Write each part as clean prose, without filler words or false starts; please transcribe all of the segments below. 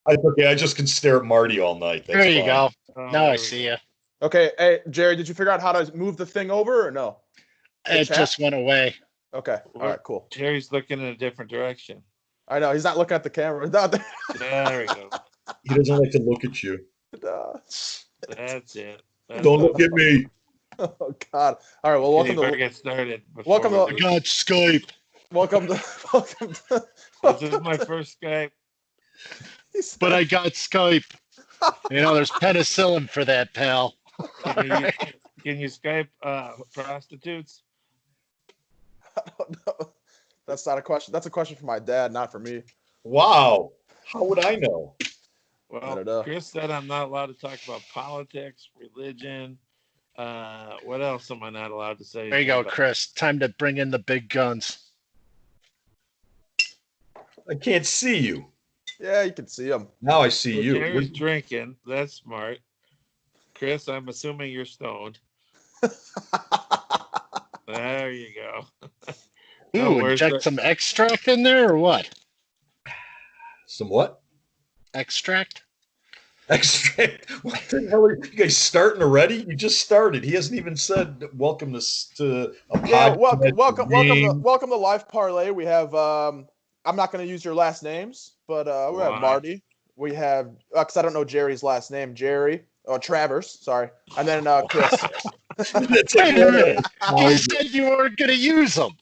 Okay, I just can stare at Marty all night. That's There you fine. go. Oh, Now there I we see go. you. Okay, hey Jerry, did you figure out how to move the thing over or no? The It chat? just went away. Okay, all right, cool. Jerry's looking in a different direction. I know he's not looking at the camera. No, There we go. He doesn't like to look at you. That's it. That's Don't look at me. Oh God! All right, well, Okay, welcome you better to get started. welcome to- I got Skype. welcome to welcome to. This is my first Skype. But I got Skype. You know, there's penicillin for that, pal. Can you Skype prostitutes? I don't know. That's not a question. That's a question for my dad, not for me. Wow. How would I know? I Well, don't know. Chris said I'm not allowed to talk about politics, religion. What else am I not allowed to say? There you go, about? Chris. Time to bring in the big guns. I can't see you. Yeah, you can see him. Now I see Well, you. Jerry's drinking. That's smart. Chris, I'm assuming you're stoned. There you go. Ooh, where's inject the- some extract in there or what? Some what? Extract? Extract. What the hell are you guys starting already? You just started. He hasn't even said welcome to a Yeah, podcast. welcome to Life Parlay. We have I'm not going to use your last names, but we have Why? Marty. We have because I don't know Jerry's last name, Jerry or Travers, sorry, and then Chris. That's Wait a minute. Oh, You said you weren't going to use them.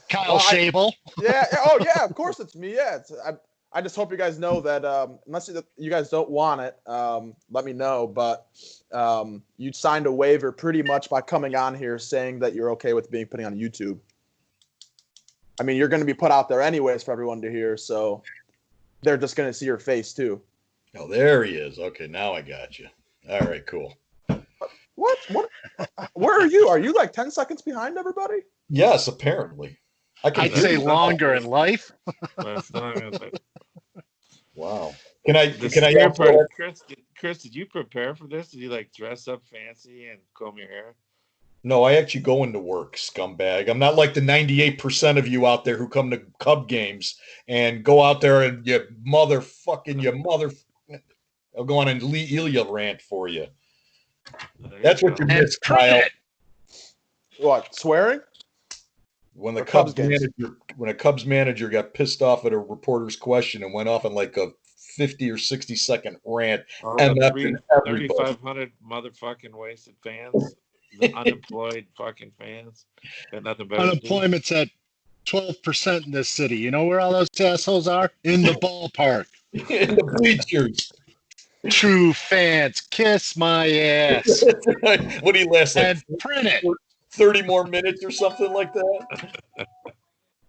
Kyle Well, Shable. Yeah. Oh, yeah. Of course, it's me. Yeah. I just hope you guys know that unless you guys don't want it, let me know. But you signed a waiver pretty much by coming on here saying that you're okay with being put on YouTube. I mean, you're going to be put out there anyways for everyone to hear, so they're just going to see your face too. Oh, there he is. Okay, now I got you. All right, cool. What? Where are you? Are you like 10 seconds behind everybody? Yes, apparently. I'd say longer in life. That's not gonna say- Wow. Can I The also stripper, Chris, did you prepare for this? Did you like dress up fancy and comb your hair? No, I actually go into work, scumbag. I'm not like the 98% of you out there who come to Cub games and go out there and I'll go on and Lee Ilya rant for you. That's what you And missed, print Kyle. it. What? Swearing? When the Or Cubs a Cubs manager got pissed off at a reporter's question and went off on like a 50 or 60-second rant, Oh, and the that's 3,500 motherfucking wasted fans, the unemployed fucking fans, got nothing better to do. Unemployment's at 12% in this city. You know where all those assholes are? In the ballpark. in the bleachers. True fans, kiss my ass. What do you last like? And print it. 30 more minutes or something like that?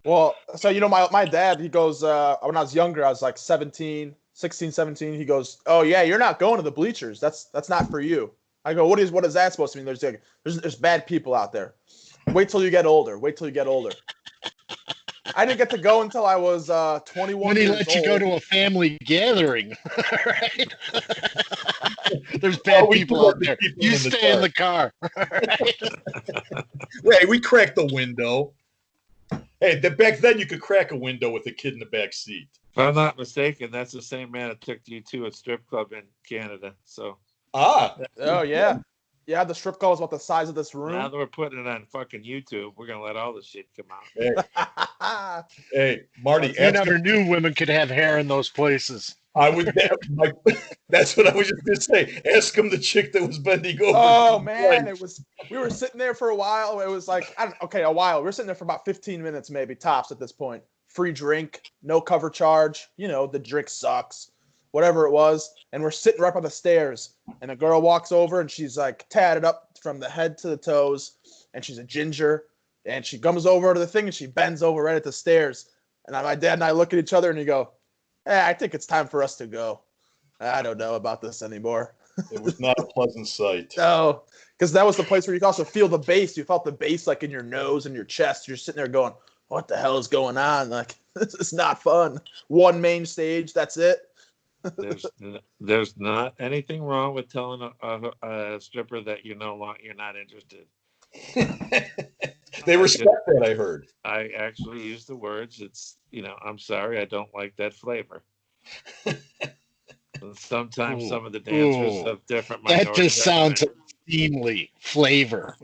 Well, so my dad, he goes, when I was younger, I was like 16, 17. He goes, "Oh yeah, you're not going to the bleachers. That's not for you." I go, "What is that supposed to mean?" There's bad people out there. Wait till you get older. I didn't get to go until I was 21 When he years let you old. go to a family gathering, right? There's bad people out there. You stay in the car. Hey, we cracked the window. Hey, back then you could crack a window with a kid in the back seat. If I'm not mistaken, that's the same man that took you to a strip club in Canada. So Ah, Oh yeah, yeah. The strip club was about the size of this now room. that we're putting it on fucking YouTube, we're gonna let all this shit come out. hey, Marty. You never knew women could have hair in those places. That's what I was just gonna say. Ask him the chick that was bending over. Oh man, we were sitting there for a while. It was like a while. We were sitting there for about 15 minutes, maybe tops at this point. Free drink, no cover charge. The drink sucks, whatever it was. And we're sitting right by the stairs, and a girl walks over, and she's like tatted up from the head to the toes, and she's a ginger, and she comes over to the thing, and she bends over right at the stairs. And my dad and I look at each other, and we go, I think it's time for us to go. I don't know about this anymore. It was not a pleasant sight. No, because that was the place where you could also feel the bass. You felt the bass like in your nose and your chest. You're sitting there going, what the hell is going on? Like, this is not fun. One main stage, that's it. There's not anything wrong with telling a stripper that you're not interested. They respect that, I heard. I actually use the words. It's I'm sorry, I don't like that flavor. And sometimes some of the dancers of different that minority just sounds obscenely flavor.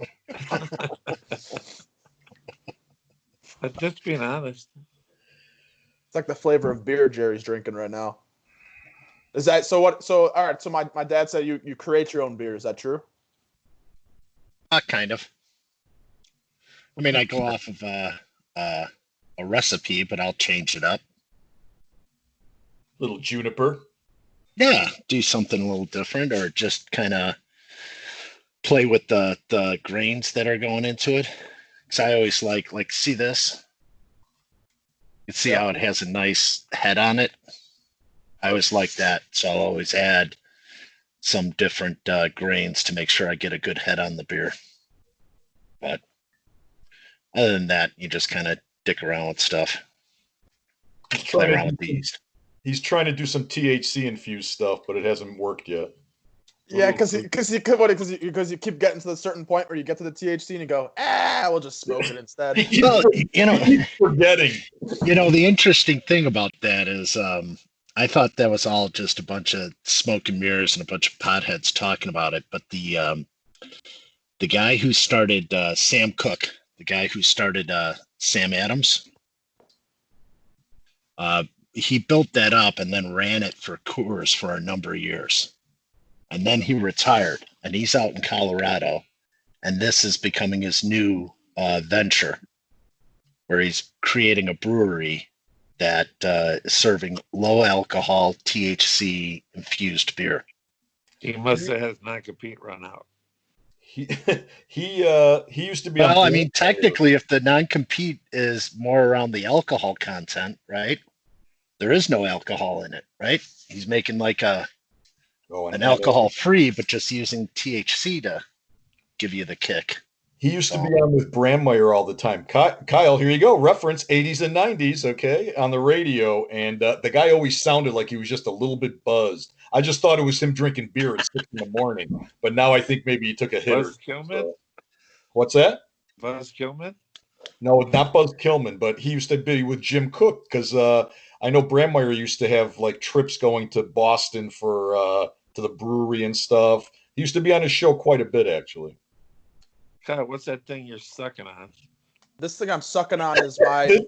But just being honest. It's like the flavor of beer Jerry's drinking right now. Is that so? What? So all right. So my dad said you create your own beer. Is that true? Kind of. I mean, I go off of a recipe, but I'll change it up. Little juniper. Yeah, do something a little different, or just kind of play with the grains that are going into it. Because I always like see this. You can see how it has a nice head on it. I always like that, so I'll always add some different grains to make sure I get a good head on the beer. But other than that, you just kind of dick around with stuff. Play around with the yeast. He's trying to do some THC infused stuff, but it hasn't worked yet. Yeah, because you keep getting to the certain point where you get to the THC and you go, we'll just smoke it instead. Well, forgetting. The interesting thing about that is, I thought that was all just a bunch of smoke and mirrors and a bunch of potheads talking about it. But the guy who started Sam Cooke, the guy who started Sam Adams, he built that up and then ran it for Coors for a number of years. And then he retired, and he's out in Colorado. And this is becoming his new venture, where he's creating a brewery that is serving low alcohol THC infused beer. He must have had his non-compete run out. He used to be. Well, I mean, technically, if the non-compete is more around the alcohol content, right? There is no alcohol in it, right? He's making like an alcohol free, but just using THC to give you the kick. He used to be on with Brandmeier all the time. Kyle, here you go. Reference 80s and 90s, okay, on the radio. And the guy always sounded like he was just a little bit buzzed. I just thought it was him drinking beer at 6 a.m. But now I think maybe he took a hit. Buzz Kilman? What's that? Buzz Kilman? No, not Buzz Kilman, but he used to be with Jim Cook because I know Brandmeier used to have like trips going to Boston for to the brewery and stuff. He used to be on his show quite a bit, actually. God, what's that thing you're sucking on? This thing I'm sucking on is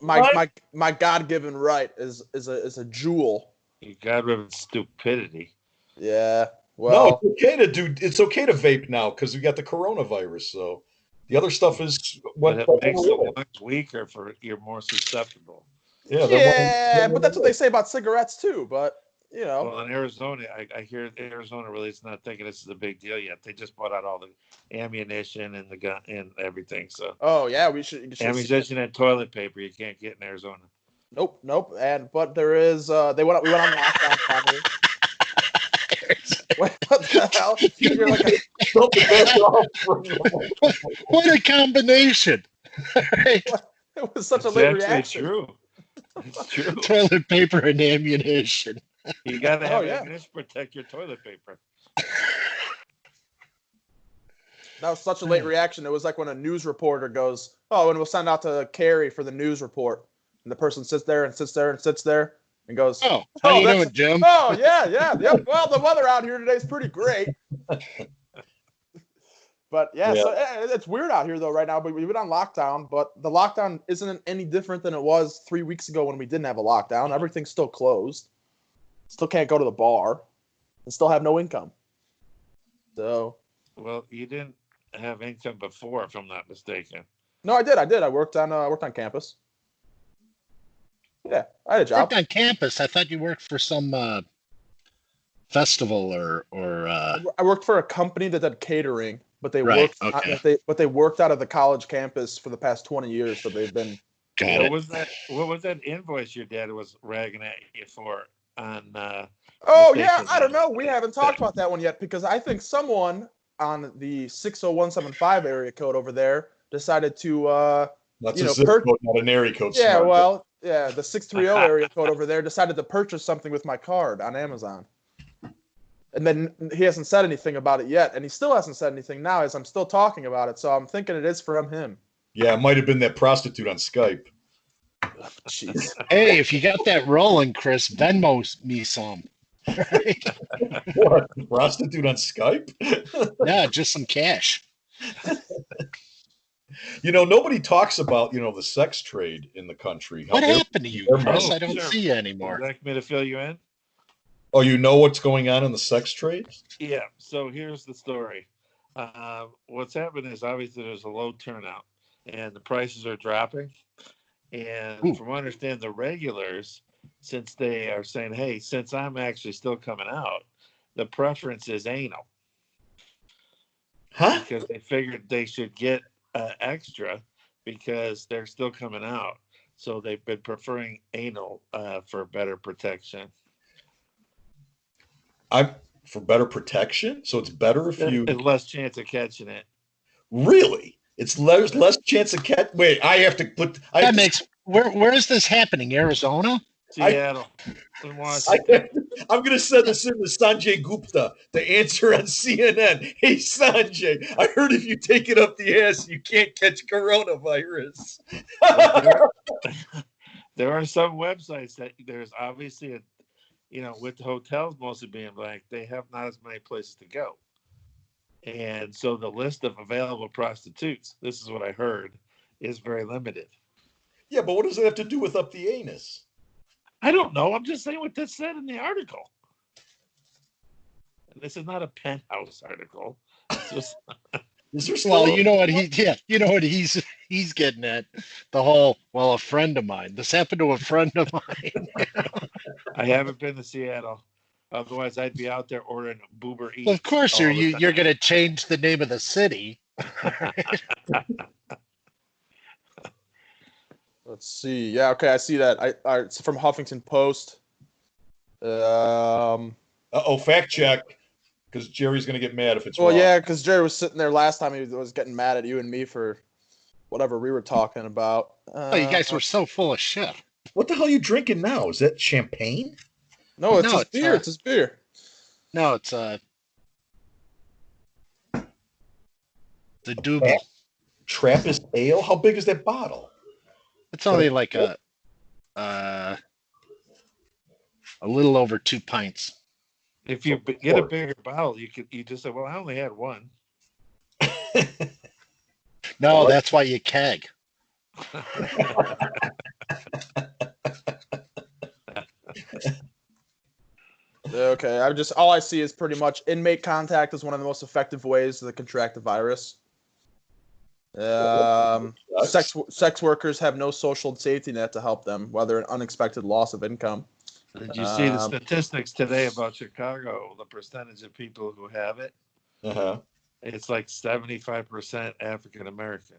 my God-given right is a jewel. You got rid of stupidity. Yeah. Well, no, it's okay to vape now because we got the coronavirus. So the other stuff is what it makes the lungs weaker for you're more susceptible. Yeah, but that's what they say about cigarettes too. But well, in Arizona, I hear Arizona really is not thinking this is a big deal yet. They just bought out all the ammunition and the gun and everything. So we should ammunition and toilet paper you can't get in Arizona. Nope. But there is. We went on lockdown finally. What the hell? You're like what a combination! It was such a late reaction. True. It's true. Toilet paper and ammunition. You gotta have ammunition to protect your toilet paper. That was such a late reaction. It was like when a news reporter goes, and we'll send out to Carrie for the news report. And the person sits there and goes, how you doing, Jim? Oh, yeah. Well, the weather out here today is pretty great. But so it's weird out here though right now. But we've been on lockdown, but the lockdown isn't any different than it was 3 weeks ago when we didn't have a lockdown. Everything's still closed. Still can't go to the bar, and still have no income. So. Well, you didn't have income before, if I'm not mistaken. No, I did. I worked on campus. Yeah, I had a job. Worked on campus. I thought you worked for some festival or. I worked for a company that did catering. But they worked out of the college campus for the past 20 years. So they've been. What was that invoice your dad was ragging at you for on? I don't know. We haven't talked about that one yet because I think someone on the 60175 area code over there decided to. That's a zip code, not an area code. Yeah, the 630 area code over there decided to purchase something with my card on Amazon. And then he hasn't said anything about it yet, and he still hasn't said anything now as I'm still talking about it. So I'm thinking it is from him. Yeah, it might have been that prostitute on Skype. Jeez. Hey, if you got that rolling, Chris, Venmo me some. Right? What? Prostitute on Skype? Yeah, just some cash. Nobody talks about, the sex trade in the country. What they're- happened to you, they're Chris? money. I don't Sure. see you Would anymore. you like me to fill you in? Oh, you know what's going on in the sex trade? Yeah. So here's the story. What's happened is obviously there's a low turnout, and the prices are dropping. And Ooh. from what I understand, the regulars, since they are saying, "Hey, since I'm actually still coming out, the preference is anal," Huh? because they figured they should get extra because they're still coming out. So they've been preferring anal for better protection. For better protection? So it's better if you And less chance of catching it. really? It's less chance of cat. Wait, I have to put. That makes where is this happening? Arizona? Seattle and Washington. I'm going to send this in to Sanjay Gupta, the answer on CNN. Hey, Sanjay, I heard if you take it up the ass, you can't catch coronavirus. There are some websites that there's obviously with the hotels mostly being blank, they have not as many places to go. And so the list of available prostitutes, this is what I heard, is very limited. Yeah, but what does it have to do with up the anus? I don't know. I'm just saying what that said in the article. This is not a Penthouse article. It's just, Is there still Well, you know what he's getting at. The whole, a friend of mine. This happened to a friend of mine. I haven't been to Seattle. Otherwise, I'd be out there ordering Boober Eats. Well, of course, all the you're going to change the name of the city. Let's see. Yeah, okay, I see that. It's from Huffington Post. fact check, because Jerry's going to get mad if it's Well, wrong. yeah, because Jerry was sitting there last time. He was getting mad at you and me for whatever we were talking about. Oh, you guys were so full of shit. What the hell are you drinking now? Is that champagne? No, it's No, his beer. It's his beer. No, it's the Double. Trappist Ale? How big is that bottle? It's only like a little over 2 pints. If you get a bigger bottle, you just say, "Well, I only had one." No, that's why you keg. Okay, all I see is pretty much inmate contact is one of the most effective ways to contract the virus. Sex workers have no social safety net to help them, whether an unexpected loss of income. Did you see the statistics today about Chicago? The percentage of people who have it, it's like 75% African American.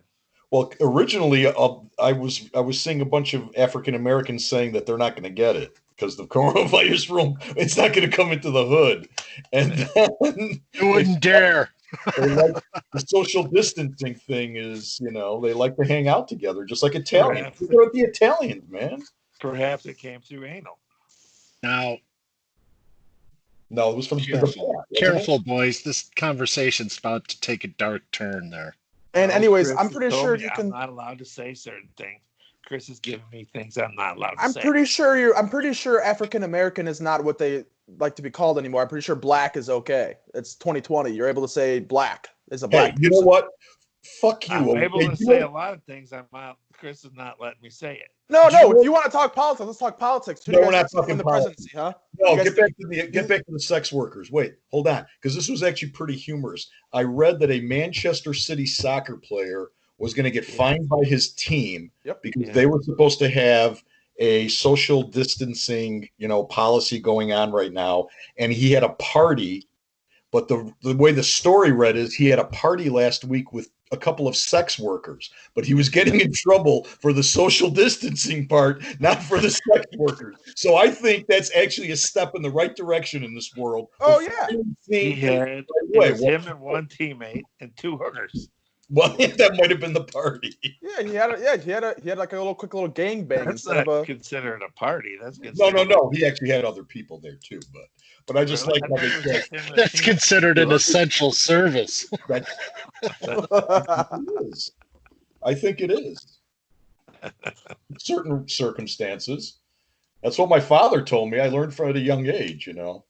Well, originally, I was seeing a bunch of African Americans saying that they're not going to get it because the coronavirus it's not going to come into the hood, and then You wouldn't dare. the social distancing thing is, they like to hang out together, just like Italians. Look at the Italians, man. Perhaps it came through anal. Now, No, it was from careful, boys. This conversation's about to take a dark turn there. And anyways, Chris I'm pretty told sure me you I'm can. not allowed to say certain things. Chris is giving me things I'm not allowed to I'm say. pretty sure African American is not what they like to be called anymore. I'm pretty sure black is okay. It's 2020. You're able to say black is a black. You know what? Fuck you. I'm able to say a lot of things. Chris is not letting me say it. No. If you want to talk politics, let's talk politics. Who do you guys think win the presidency, huh? No, get back to the sex workers. Wait, hold on, because this was actually pretty humorous. I read that a Manchester City soccer player was going to get fined by his team because they were supposed to have a social distancing, policy going on right now, and he had a party. But the way the story read is he had a party last week with a couple of sex workers, but he was getting in trouble for the social distancing part, not for the sex workers. So I think that's actually a step in the right direction in this world. Oh yeah, it was him and one teammate and two hookers. Well, that might have been the party. Yeah, he had like a quick little gang bang. That's not considered a party. That's no. He actually had other people there too, but I just like how they said that's considered an essential service. I think it is. Certain circumstances. That's what my father told me. I learned from at a young age, you know.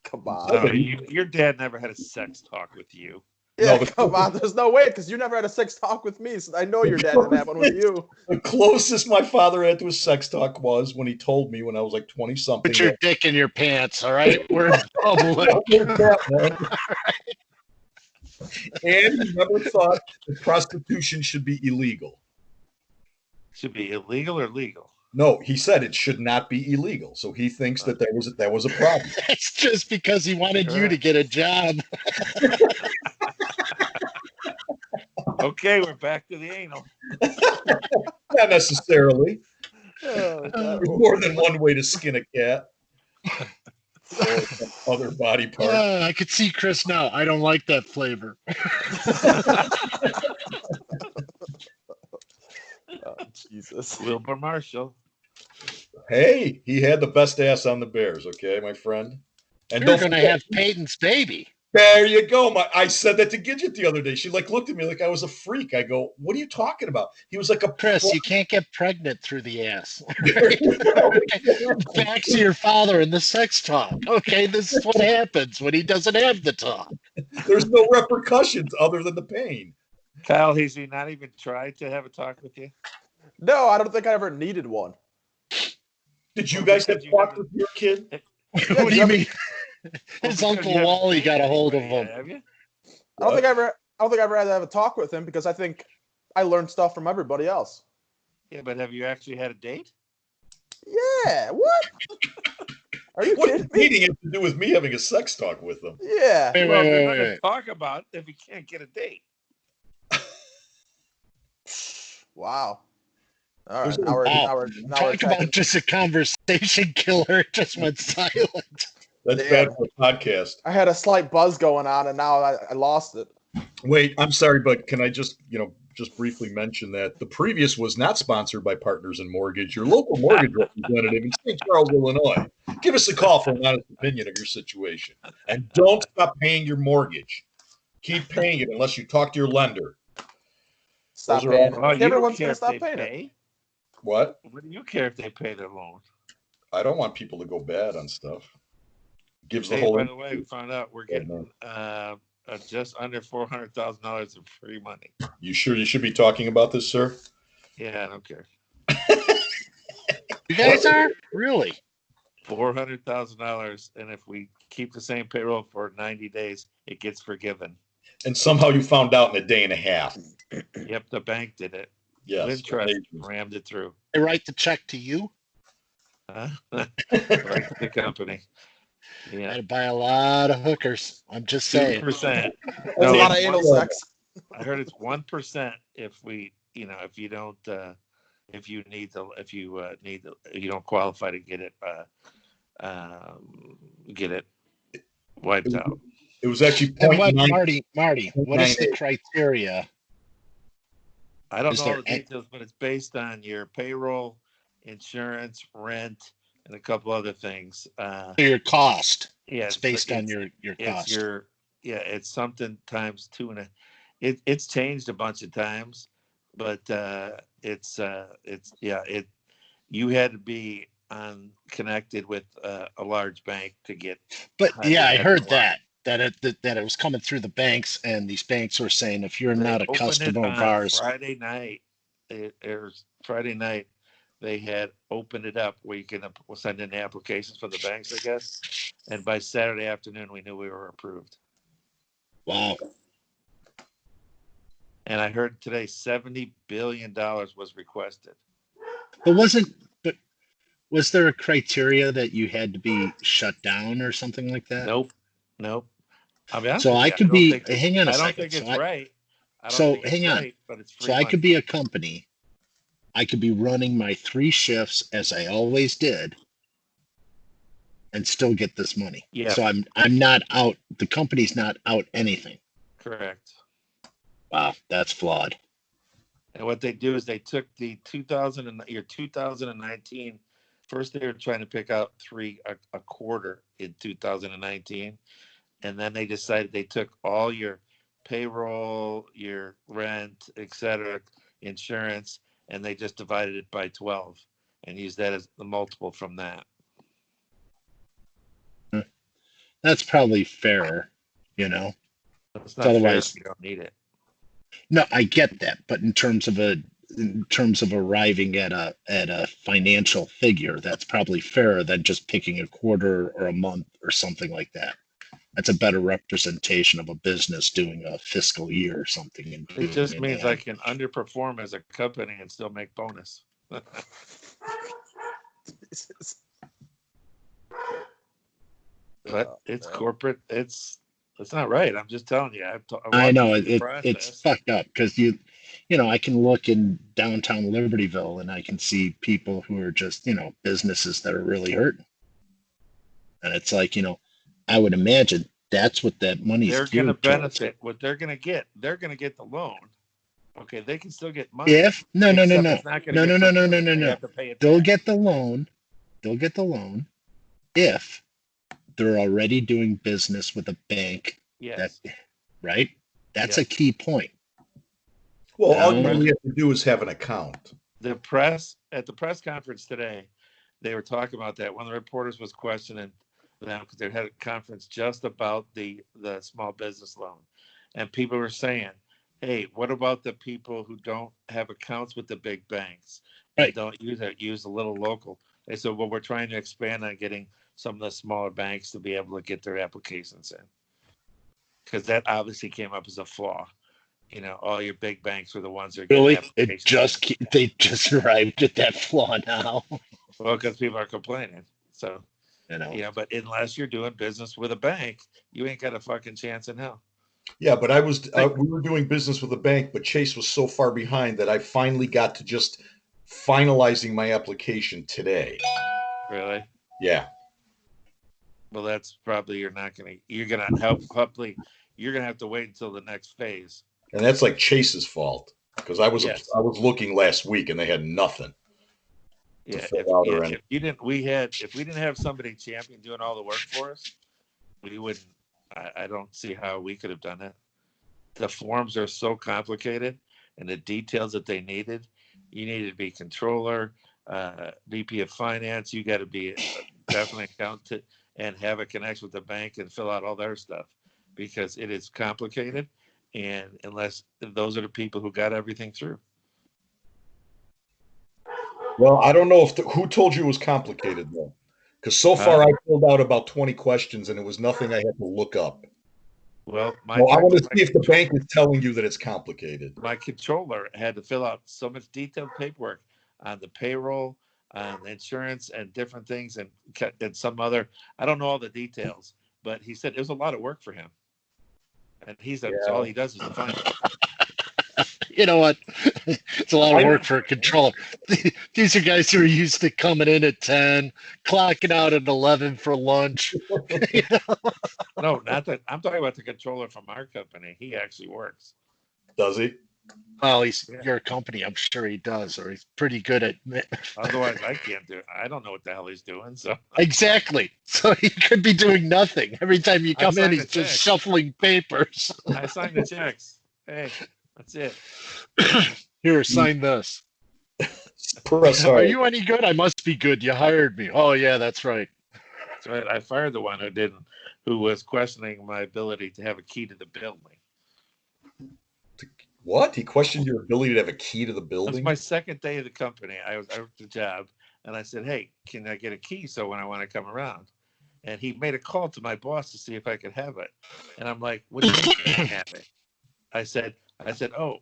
Come on. No, your dad never had a sex talk with you. Yeah, No, come on. There's no way because you never had a sex talk with me. So I know your dad didn't have one with you. The closest my father had to a sex talk was when he told me when I was like 20 something. Put your dick in your pants, all right? We're in public. And he never thought that prostitution should be illegal. Should be illegal or legal? No, he said it should not be illegal. So he thinks that that was a problem. That's just because he wanted you to get a job. Okay, we're back to the anal. Not necessarily. Oh, There's more than one way to skin a cat. Or other body part. I could see Chris now. I don't like that flavor. oh, Jesus. Wilbur Marshall. Hey, he had the best ass on the Bears, okay, my friend? And You're going to have Peyton's baby. There you go. I said that to Gidget the other day. She looked at me like I was a freak. I go, what are you talking about? He was like Chris, you can't get pregnant through the ass. Back to your father in the sex talk. Okay, this is what happens when he doesn't have the talk. There's no repercussions other than the pain. Kyle, has he not even tried to have a talk with you? No, I don't think I ever needed one. Did you guys have talk with your kid? What do you mean? His Uncle Wally got a hold of him. Have you? I don't think I ever had to have a talk with him because I think I learned stuff from everybody else. Yeah, but have you actually had a date? Yeah, what? Are you What kidding does me? dating have to do with me having a sex talk with him? Yeah. Wait, Well, wait, they're wait, not wait. gonna talk about if you can't get a date. Wow. All There's right, a- now we're Talk attacking. about just a conversation killer. It just went silent. That's Damn. bad for a podcast. I had a slight buzz going on, and now I lost it. Wait, I'm sorry, but can I just briefly mention that the previous was not sponsored by Partners in Mortgage, your local mortgage representative in St. Charles, Illinois. Give us a call for an honest opinion of your situation. And don't stop paying your mortgage. Keep paying it unless you talk to your lender. Stop Those are paying all- it. Well, you don't Everyone's care gonna if stop they paying it. pay. What? What do you care if they pay their loan? I don't want people to go bad on stuff. Gives the Hey, whole. by the way, we found out we're getting just under $400,000 of free money. You sure you should be talking about this, sir? Yeah, I don't care. You guys are? Really? $400,000, and if we keep the same payroll for 90 days, it gets forgiven. And somehow you found out in a day and a half. Yep, the bank did it. Yes. Wintrust rammed it through. They write the check to you? Huh? Right to the company. I Yeah, had to buy a lot of hookers. I'm just saying. 2%. There's No, a lot of it's anal 1%. sex. I heard it's 1% if we, if you don't, if you don't qualify to get it wiped out. It was actually And what, 0.9. Marty, what is the criteria? I don't Is know there all the details, but it's based on your payroll, insurance, rent, and a couple other things. Your cost. Yeah, It's based on your cost. It's something times 2.5. It's changed a bunch of times, but you had to be connected with a large bank to get. But yeah, I heard that it was coming through the banks, and these banks were saying if you're not a Opened it customer of on ours, Friday night. Friday night. They had opened it up where you can send in applications for the banks, I guess. And by Saturday afternoon, we knew we were approved. wow. And I heard today $70 billion was requested. But was there a criteria that you had to be shut down or something like that? Nope. I'll be honest So with I you, could don't be. think Hang on a I don't second. think it's So right. I don't so think it's hang on. right, but it's free So I money. could be a company. I could be running my 3 shifts as I always did, and still get this money. Yeah. So I'm not out. The company's not out anything. Correct. Wow, that's flawed. And what they do is they took the 2019. First, they were trying to pick out a quarter in 2019, and then they decided they took all your payroll, your rent, etc., insurance, and they just divided it by 12 and used that as the multiple from that. That's probably fairer, you know. It's not fair Otherwise, if you don't need it. no, I get that, but in terms of arriving at a financial figure, that's probably fairer than just picking a quarter or a month or something like that. That's a better representation of a business doing a fiscal year or something. And It just doing means that. I can underperform as a company and still make bonus. Jesus. But it's corporate. It's not right. I'm just telling you. I know it's it's fucked up because I can look in downtown Libertyville and I can see people who are just, businesses that are really hurting. And it's like, I would imagine that's what that money's they're going to geared towards. benefit. What they're going to get, they're going to get the loan. Okay, they can still get money. If no, It's not going to no. They have to pay it They'll back. get the loan. They'll get the loan if they're already doing business with a bank. Yes. Right? That's Yes. a key point. Well, all you really have to do is have an account. The press at the press conference today, they were talking about that. One of the reporters was questioning them because they had a conference just about the small business loan, and people were saying, "Hey, what about the people who don't have accounts with the big banks and Right. don't use a little local?" They said, "Well, we're trying to expand on getting some of the smaller banks to be able to get their applications in." Because that obviously came up as a flaw. All your big banks were the ones that are getting Really? applications. They just arrived at that flaw now. Well, because people are complaining. So, You know. but unless you're doing business with a bank, you ain't got a fucking chance in hell. Yeah, but we were doing business with a bank, but Chase was so far behind that I finally got to just finalizing my application today. Really? Yeah. Well, that's probably you're going to have to wait until the next phase. And that's like Chase's fault because I was Yes. looking last week and they had nothing. Yeah, if we didn't have somebody champion doing all the work for us, we wouldn't. I don't see how we could have done it. The forms are so complicated, and the details that they needed. You needed to be controller, VP of finance. You got to be definitely accountant and have a connection with the bank and fill out all their stuff because it is complicated. And unless those are the people who got everything through. Well, I don't know who told you it was complicated though, because so far I filled out about 20 questions and it was nothing I had to look up. Well, I want to see if the bank is telling you that it's complicated. My controller had to fill out so much detailed paperwork on the payroll, on insurance, and different things, and some other. I don't know all the details, but he said it was a lot of work for him, and he said all he does is the finance. You know what? It's a lot of work for a controller. These are guys who are used to coming in at 10, clocking out at 11 for lunch. No, not that. I'm talking about the controller from our company. He actually works. Does he? Well, he's your company. I'm sure he does, or he's pretty good at. Otherwise, I can't do it. I don't know what the hell he's doing. So exactly. So he could be doing nothing. Every time you come in, he's just shuffling papers. I signed the checks. Hey, that's it. Here, sign this. Are you any good? I must be good. You hired me. Oh yeah, that's right. That's right. I fired the one who was questioning my ability to have a key to the building. What? He questioned your ability to have a key to the building? It was my second day of the company. I worked the job, and I said, "Hey, can I get a key so when I want to come around?" And he made a call to my boss to see if I could have it. And I'm like, "What do you mean you can have it?" I said, "Oh."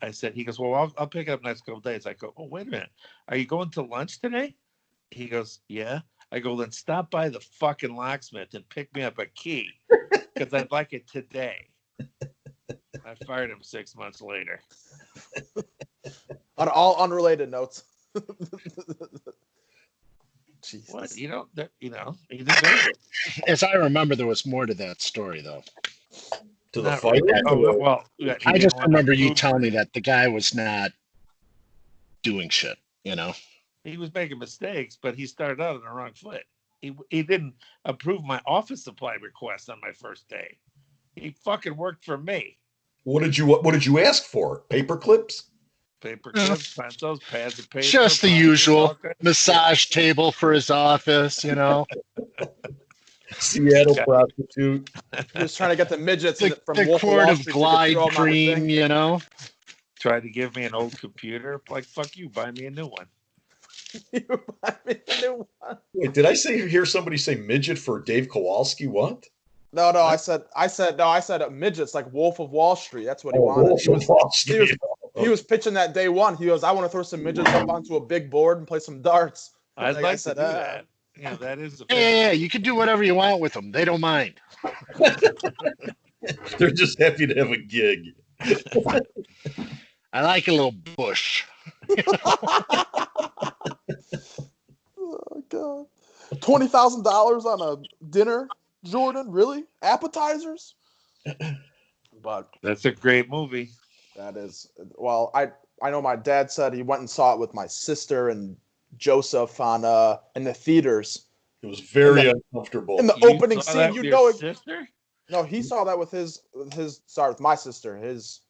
I said, he goes, "Well, I'll pick it up next couple of days." I go, "Oh, wait a minute. Are you going to lunch today?" He goes, "Yeah." I go, "Then stop by the fucking locksmith and pick me up a key because I'd like it today." I fired him 6 months later. On all unrelated notes. Jesus. What? He deserves it. As I remember, there was more to that story, though. To the fight? I just remember you telling me that the guy was not doing shit, He was making mistakes, but he started out on the wrong foot. He didn't approve my office supply request on my first day. He fucking worked for me. What did you ask for? Paper clips? Paper clips, pencils, pads of paper. Just the usual massage table for his office, Seattle prostitute. He was trying to get the midgets the from the Wolf of quart Wall of Street Glide to throw him on the cream, thing. Tried to give me an old computer. Like, fuck you, buy me a new one. You buy me a new one. Wait, did I hear somebody say midget for Dave Kowalski? What? No, I said midgets like Wolf of Wall Street. That's what he wanted. Wolf of Wall Street. He was pitching that day one. He goes, I want to throw some midgets up onto a big board and play some darts. I'd like to do that. Yeah, that is. Yeah, you can do whatever you want with them. They don't mind. They're just happy to have a gig. I like a little bush. Oh God! $20,000 on a dinner, Jordan? Really? Appetizers? But that's a great movie. That is. Well, I know my dad said he went and saw it with my sister and Joseph on in the theaters. It was very uncomfortable. In the opening scene, sister? No, he saw that with with my sister, with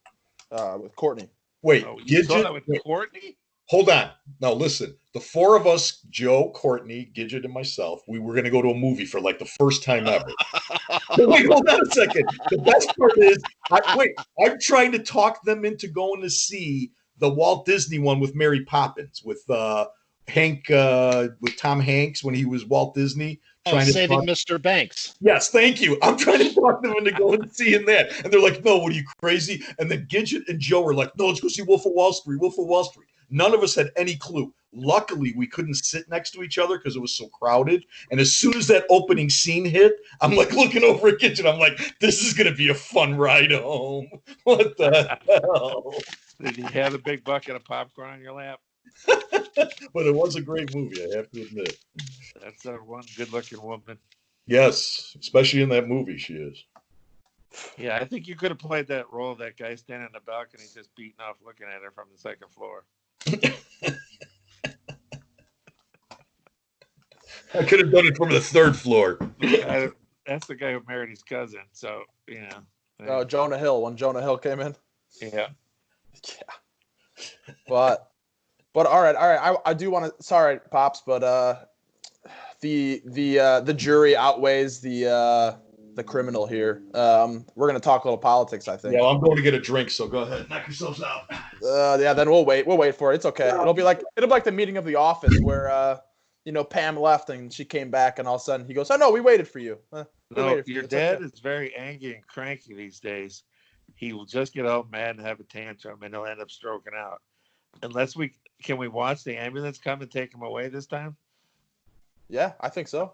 Courtney. Wait, you saw that with Courtney? Hold on. Now listen, the four of us, Joe, Courtney, Gidget, and myself, we were going to go to a movie for like the first time ever. Wait, hold on a second. The best part is, I'm trying to talk them into going to see the Walt Disney one with Mary Poppins, with Hank, with Tom Hanks when he was Walt Disney. Saving Mr. Banks. Yes, thank you. I'm trying to talk them into going and seeing that. And they're like, no, what are you, crazy? And then Gidget and Joe were like, no, let's go see Wolf of Wall Street, Wolf of Wall Street. None of us had any clue. Luckily, we couldn't sit next to each other because it was so crowded. And as soon as that opening scene hit, I'm like looking over at Gidget. I'm like, this is going to be a fun ride home. What the hell? Did you have a big bucket of popcorn on your lap? But it was a great movie, I have to admit. That's our one good-looking woman. Yes, especially in that movie, she is. Yeah, I think you could have played that role, that guy standing on the balcony just beating off looking at her from the second floor. I could have done it from the third floor. That's the guy who married his cousin, so, Oh, Jonah Hill, when Jonah Hill came in? Yeah. Yeah. But all right. I do want to. Sorry, Pops, but the jury outweighs the criminal here. We're gonna talk a little politics, I think. Yeah, I'm going to get a drink, so go ahead, knock yourselves out. Yeah, then we'll wait. We'll wait for it. It's okay. It'll be like the meeting of The Office where Pam left and she came back, and all of a sudden he goes, "Oh no, we waited for you." Your dad is very angry and cranky these days. He will just get all mad and have a tantrum, and he'll end up stroking out. Can we watch the ambulance come and take him away this time? Yeah, I think so.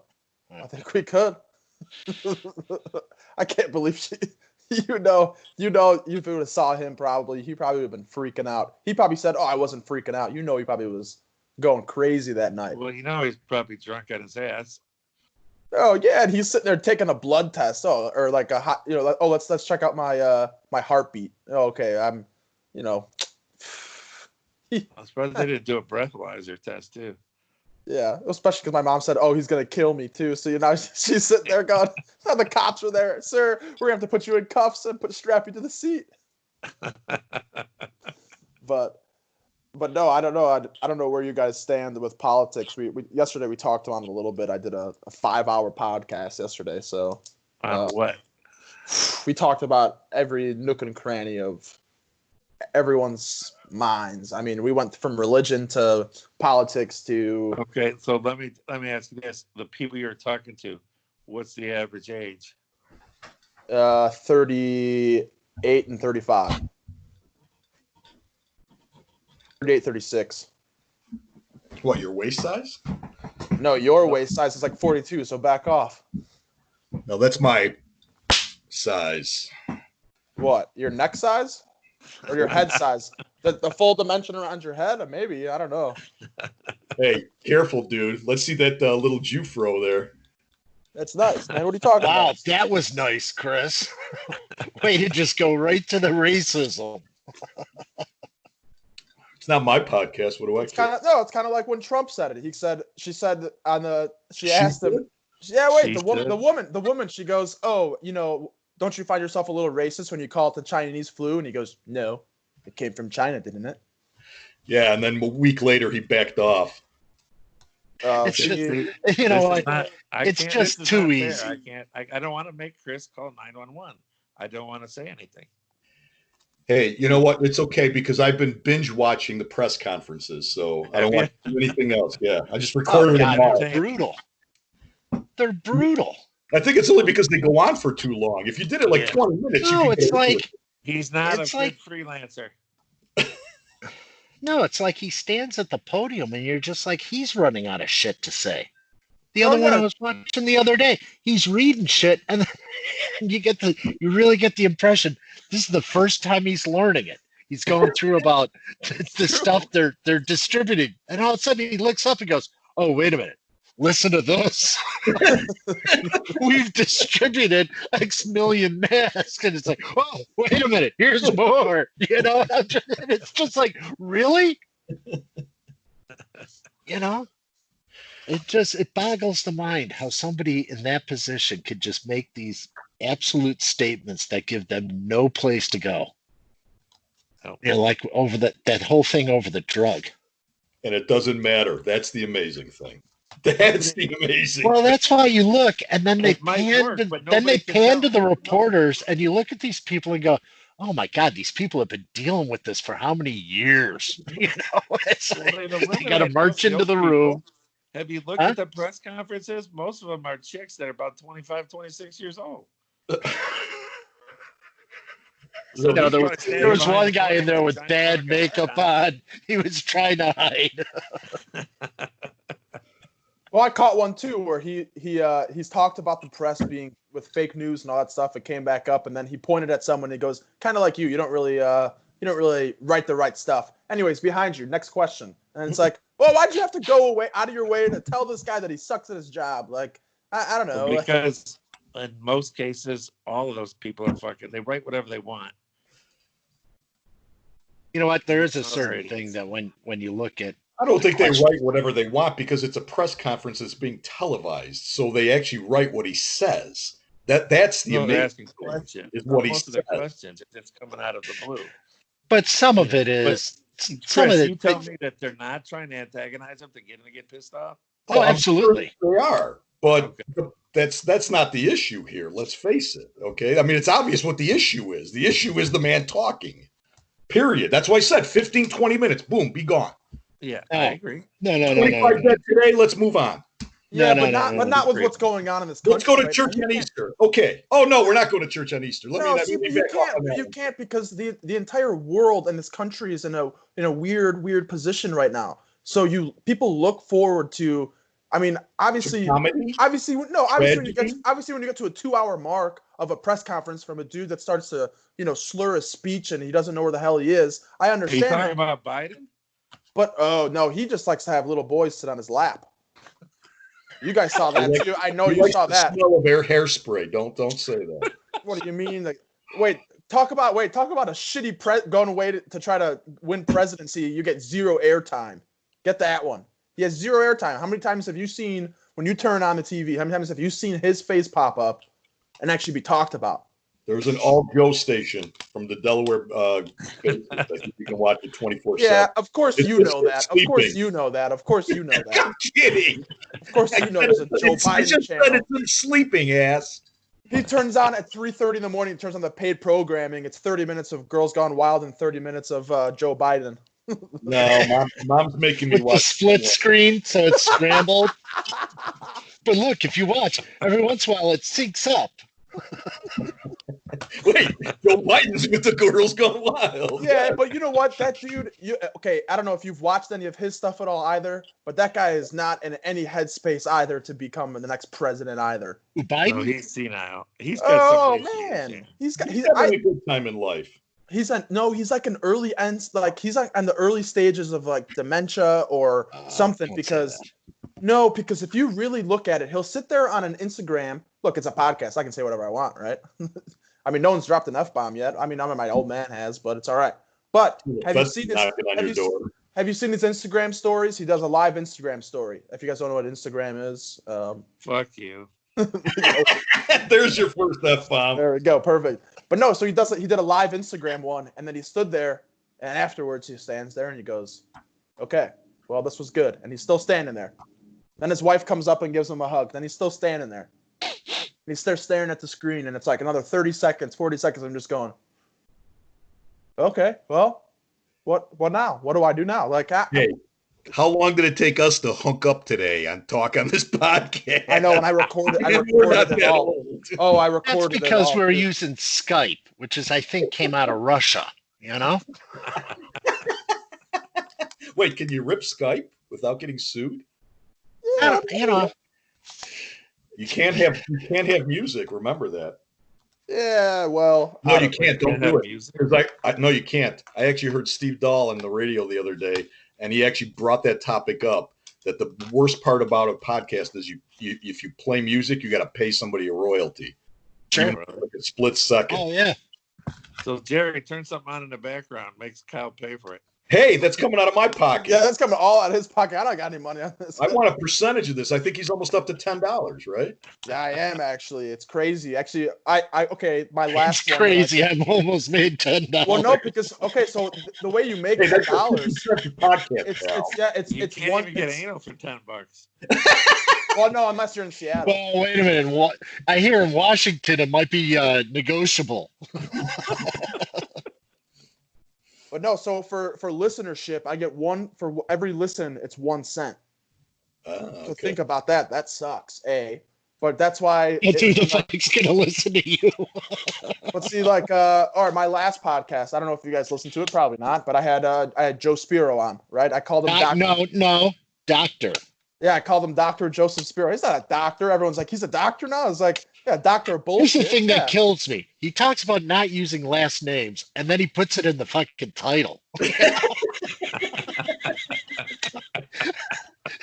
I think we could. I can't believe if you would have saw him he probably would have been freaking out. He probably said, "Oh, I wasn't freaking out." He probably was going crazy that night. Well, he's probably drunk on his ass. Oh yeah, and he's sitting there taking a blood test. Or like a hot, let's check out my heartbeat. Oh, okay, I'm. I suppose they didn't do a breathalyzer test too. Yeah, especially because my mom said, "Oh, he's gonna kill me too." So she's sitting there going, "The cops were there, sir. We're gonna have to put you in cuffs and strap you to the seat." But no, I don't know. I don't know where you guys stand with politics. We yesterday we talked on it a little bit. I did a 5-hour podcast yesterday. So what? We talked about every nook and cranny of everyone's minds. I mean, we went from religion to politics to. Okay, so let me ask you this: the people you're talking to, what's the average age? 38 and 35. 38, 36. What, your waist size? No, your waist size is like 42, so back off. No, that's my size. What, your neck size? Or your head size? The full dimension around your head? Or maybe, I don't know. Hey, careful, dude. Let's see that little Jufro there. That's nice, man. What are you talking about? Wow, that was nice, Chris. Way to just go right to the racism. It's not my podcast. What do I care? It's kind of like when Trump said it. She asked him. Yeah, wait. The woman. She goes, "Oh, don't you find yourself a little racist when you call it the Chinese flu? And he goes, no, it came from China, didn't it? Yeah, and then a week later he backed off. It's See, just, you know, it's can't, just this is too not easy. fair. I don't want to make Chris call 911. I don't want to say anything. Hey, you know what? It's okay because I've been binge watching the press conferences, so I don't want to do anything else. Yeah, I just recorded them all. They're brutal. They're brutal. I think it's only because they go on for too long. If you did it like 20 minutes, No, it's like it. He's not it's a like, good freelancer. No, it's like he stands at the podium and you're just like, he's running out of shit to say. The other one I was watching the other day, he's reading shit, and you really get the impression this is the first time he's learning it. He's going through about the stuff they're distributing, and all of a sudden he looks up and goes, "Oh, wait a minute, listen to this. We've distributed X million masks," and it's like, "Oh, wait a minute, here's more." You know, it's just like, really, you know. It boggles the mind how somebody in that position could just make these absolute statements that give them no place to go. Oh. You know, like over that whole thing over the drug. And it doesn't matter. That's the amazing thing. That's the amazing Well, thing. that's why you look, and then they pan to the reporters, and you look at these people and go, "Oh my God, these people have been dealing with this for how many years?" You know, it's they got to march into the room. Have you looked at the press conferences? Most of them are chicks that are about 25, 26 years old. No, there was one guy in there with bad makeup on. He was trying to hide. Well, I caught one too where he's talked about the press being with fake news and all that stuff. It came back up, and then he pointed at someone. And he goes, "Kind of like you. You don't really write the right stuff." Anyways, behind you. Next question. And it's like, well, why'd you have to go out of your way to tell this guy that he sucks at his job? Like, I don't know. Because in most cases, all of those people are fucking. They write whatever they want. You know what? There is a certain thing that when you look at, I don't think they write whatever they want because it's a press conference that's being televised, so they actually write what he says. That's the amazing question. Is what most of the questions it's coming out of the blue. But some of it is. Some of it. You tell me that they're not trying to antagonize them to get them to get pissed off. Oh, absolutely, sure they are. But that's not the issue here. Let's face it. Okay, I mean it's obvious what the issue is. The issue is the man talking. Period. That's why I said 15, 20 minutes. Boom, be gone. Yeah, I agree. No. 25 dead today. Let's move on. Yeah, but not with what's going on in this country. Let's go to church on Easter. Okay. Oh no, we're not going to church on Easter. You can't because the entire world and this country is in a weird position right now. So people look forward to. I mean, obviously when you get to a 2-hour mark of a press conference from a dude that starts to slur his speech and he doesn't know where the hell he is. I understand. Are you talking about Biden? But oh no, he just likes to have little boys sit on his lap. You guys saw that too. I know you saw that. Smell of hairspray. Don't say that. What do you mean? Like, talk about a shitty going away to try to win presidency. You get zero airtime. Get that one. He has zero airtime. How many times have you seen when you turn on the TV? How many times have you seen his face pop up and actually be talked about? There's an all Joe station from the Delaware. You can watch it 24/7. Yeah, of course you know that. Of course you know that. Of course you know that. I'm kidding. Of course you know there's a Joe Biden channel. Said it's him sleeping, ass. He turns on at 3:30 in the morning. He turns on the paid programming. It's 30 minutes of Girls Gone Wild and 30 minutes of Joe Biden. No, mom's making me watch the split screen, so it's scrambled. But look, if you watch, every once in a while it syncs up. Wait, Joe Biden's with the Girls Gone Wild. Yeah, but you know what? That dude, I don't know if you've watched any of his stuff at all either, but that guy is not in any headspace either to become the next president either. Biden? No, he's senile. He's got man. He's having a good time in life. He's like an early ends, like he's like on the early stages of like dementia or something because if you really look at it, he'll sit there on an Instagram. Look, it's a podcast. I can say whatever I want, right? I mean, no one's dropped an F-bomb yet. I mean, my old man has, but it's all right. But have you seen his Instagram stories? He does a live Instagram story. If you guys don't know what Instagram is. Fuck you. There's your first F-bomb. There we go, perfect. But no, so he does it. He did a live Instagram one, and then he stood there, and afterwards he stands there and he goes, "Okay, well this was good," and he's still standing there. Then his wife comes up and gives him a hug. Then he's still standing there. And he starts staring at the screen, and it's like another 30 seconds, 40 seconds. I'm just going, okay, well, what now? What do I do now? Like, hey, how long did it take us to hook up today on talk on this podcast? I know, and I recorded it all. Old. Oh, I recorded That's because it all. we're using Skype, which is, I think, came out of Russia, you know? Wait, can you rip Skype without getting sued? I don't, you know, You can't have music. Remember that. Yeah, well, No, you can't. Don't do it. Music. No, you can't. I actually heard Steve Dahl on the radio the other day, and he actually brought that topic up. That the worst part about a podcast is you if you play music, you got to pay somebody a royalty. Sure. Even like a split second. Oh, yeah. So Jerry, turn something on in the background. Makes Kyle pay for it. Hey, that's coming out of my pocket. yeah, that's coming all out of his pocket. I don't got any money on this. I want a percentage of this. I think he's almost up to $10, right? Yeah, I am actually. It's crazy. Actually, I okay. My last It's one, crazy. I've almost made $10. Well, no, because okay, so the way you make Hey, that's $10, podcast. You it's can't one. even get It's, anal for $10. well, no, unless you're in Seattle. Well, wait a minute. What I hear in Washington, it might be negotiable. But no, so for listenership, I get one for every listen. It's 1 cent. So think about that. That sucks. But that's why. Who the fuck's gonna listen to you? But see, like, all right, my last podcast. I don't know if you guys listened to it. Probably not. But I had Joe Spiro on. Right? I called him Doctor. No, doctor. Yeah, I called him Dr. Joseph Spiro. He's not a doctor. Everyone's like, he's a doctor now. It's like, yeah, doctor of bullshit. Here's the thing yeah. that kills me. He talks about not using last names, and then he puts it in the fucking title.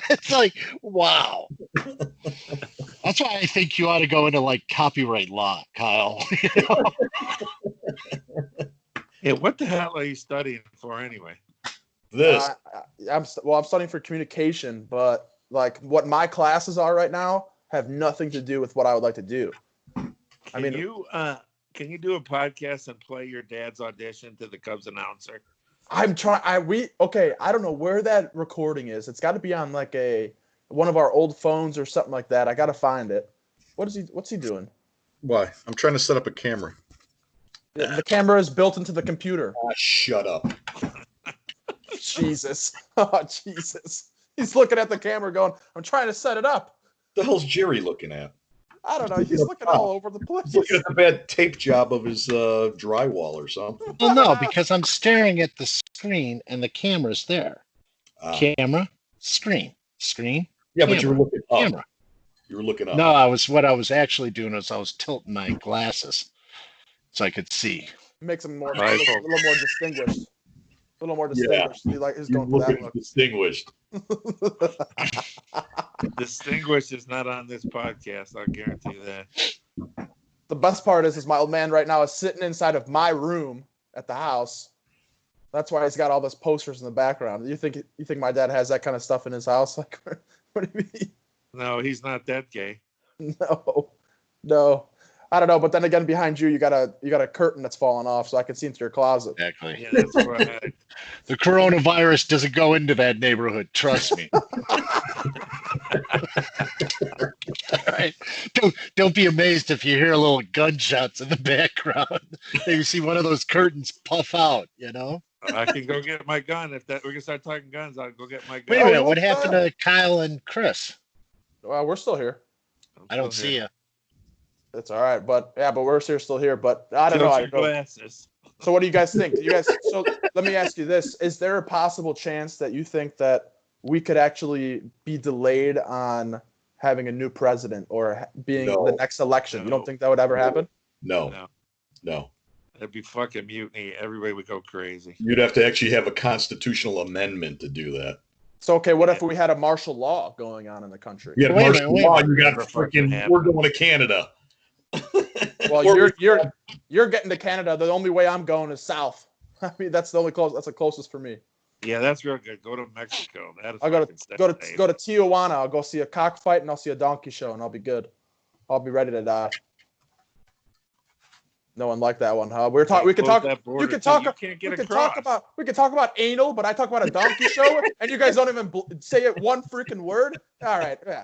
It's like, wow. That's why I think you ought to go into like copyright law, Kyle. You know? Yeah, what the hell are you studying for anyway? This. I'm studying for communication, but like what my classes are right now have nothing to do with what I would like to do. Can you do a podcast and play your dad's audition to the Cubs announcer? I'm trying. I don't know where that recording is. It's got to be on like one of our old phones or something like that. I got to find it. What's he doing? Why? I'm trying to set up a camera. The camera is built into the computer. Shut up. Jesus. Oh, Jesus. He's looking at the camera going, I'm trying to set it up. The hell's Jerry looking at? I don't know. He's looking all over the place. He's looking at the bad tape job of his drywall or something. Well, no, because I'm staring at the screen and the camera's there. Camera, screen. Yeah, camera, but you were looking up. Camera. You were looking up. No, what I was actually doing is I was tilting my glasses so I could see. Makes him a little more distinguished. A little more distinguished. Yeah. He like is You're going for that looking look. distinguished. Distinguished is not on this podcast. I'll guarantee that. The best part is my old man right now is sitting inside of my room at the house. That's why he's got all those posters in the background. You think my dad has that kind of stuff in his house? Like, what do you mean? No, he's not that gay. No. I don't know, but then again, behind you, you got a curtain that's falling off, so I can see into your closet. Exactly. Yeah, that's right. The coronavirus doesn't go into that neighborhood. Trust me. All right. Don't be amazed if you hear little gunshots in the background. You see one of those curtains puff out. You know. I can go get my gun if we can start talking guns. I'll go get my gun. Wait a minute. What happened to Kyle and Chris? Well, we're still here. I don't see you. It's all right, but we're still here. But I don't know. Glasses. So what do you guys think? So let me ask you this: is there a possible chance that you think that we could actually be delayed on having a new president or being the next election? No. You don't think that would ever happen? No. That'd be fucking mutiny. Everybody would go crazy. You'd have to actually have a constitutional amendment to do that. So okay, what if we had a martial law going on in the country? Yeah, martial law. You got freaking. We're going to Canada. Well, you're getting to Canada. The only way I'm going is south. I mean, that's the only close. That's the closest for me. Yeah, that's real good. Go to Mexico. I'll go to Tijuana. I'll go see a cockfight and I'll see a donkey show and I'll be good. I'll be ready to die. No one liked that one, huh? We could talk about anal, but I talk about a donkey show, and you guys don't even say it one freaking word. All right, yeah.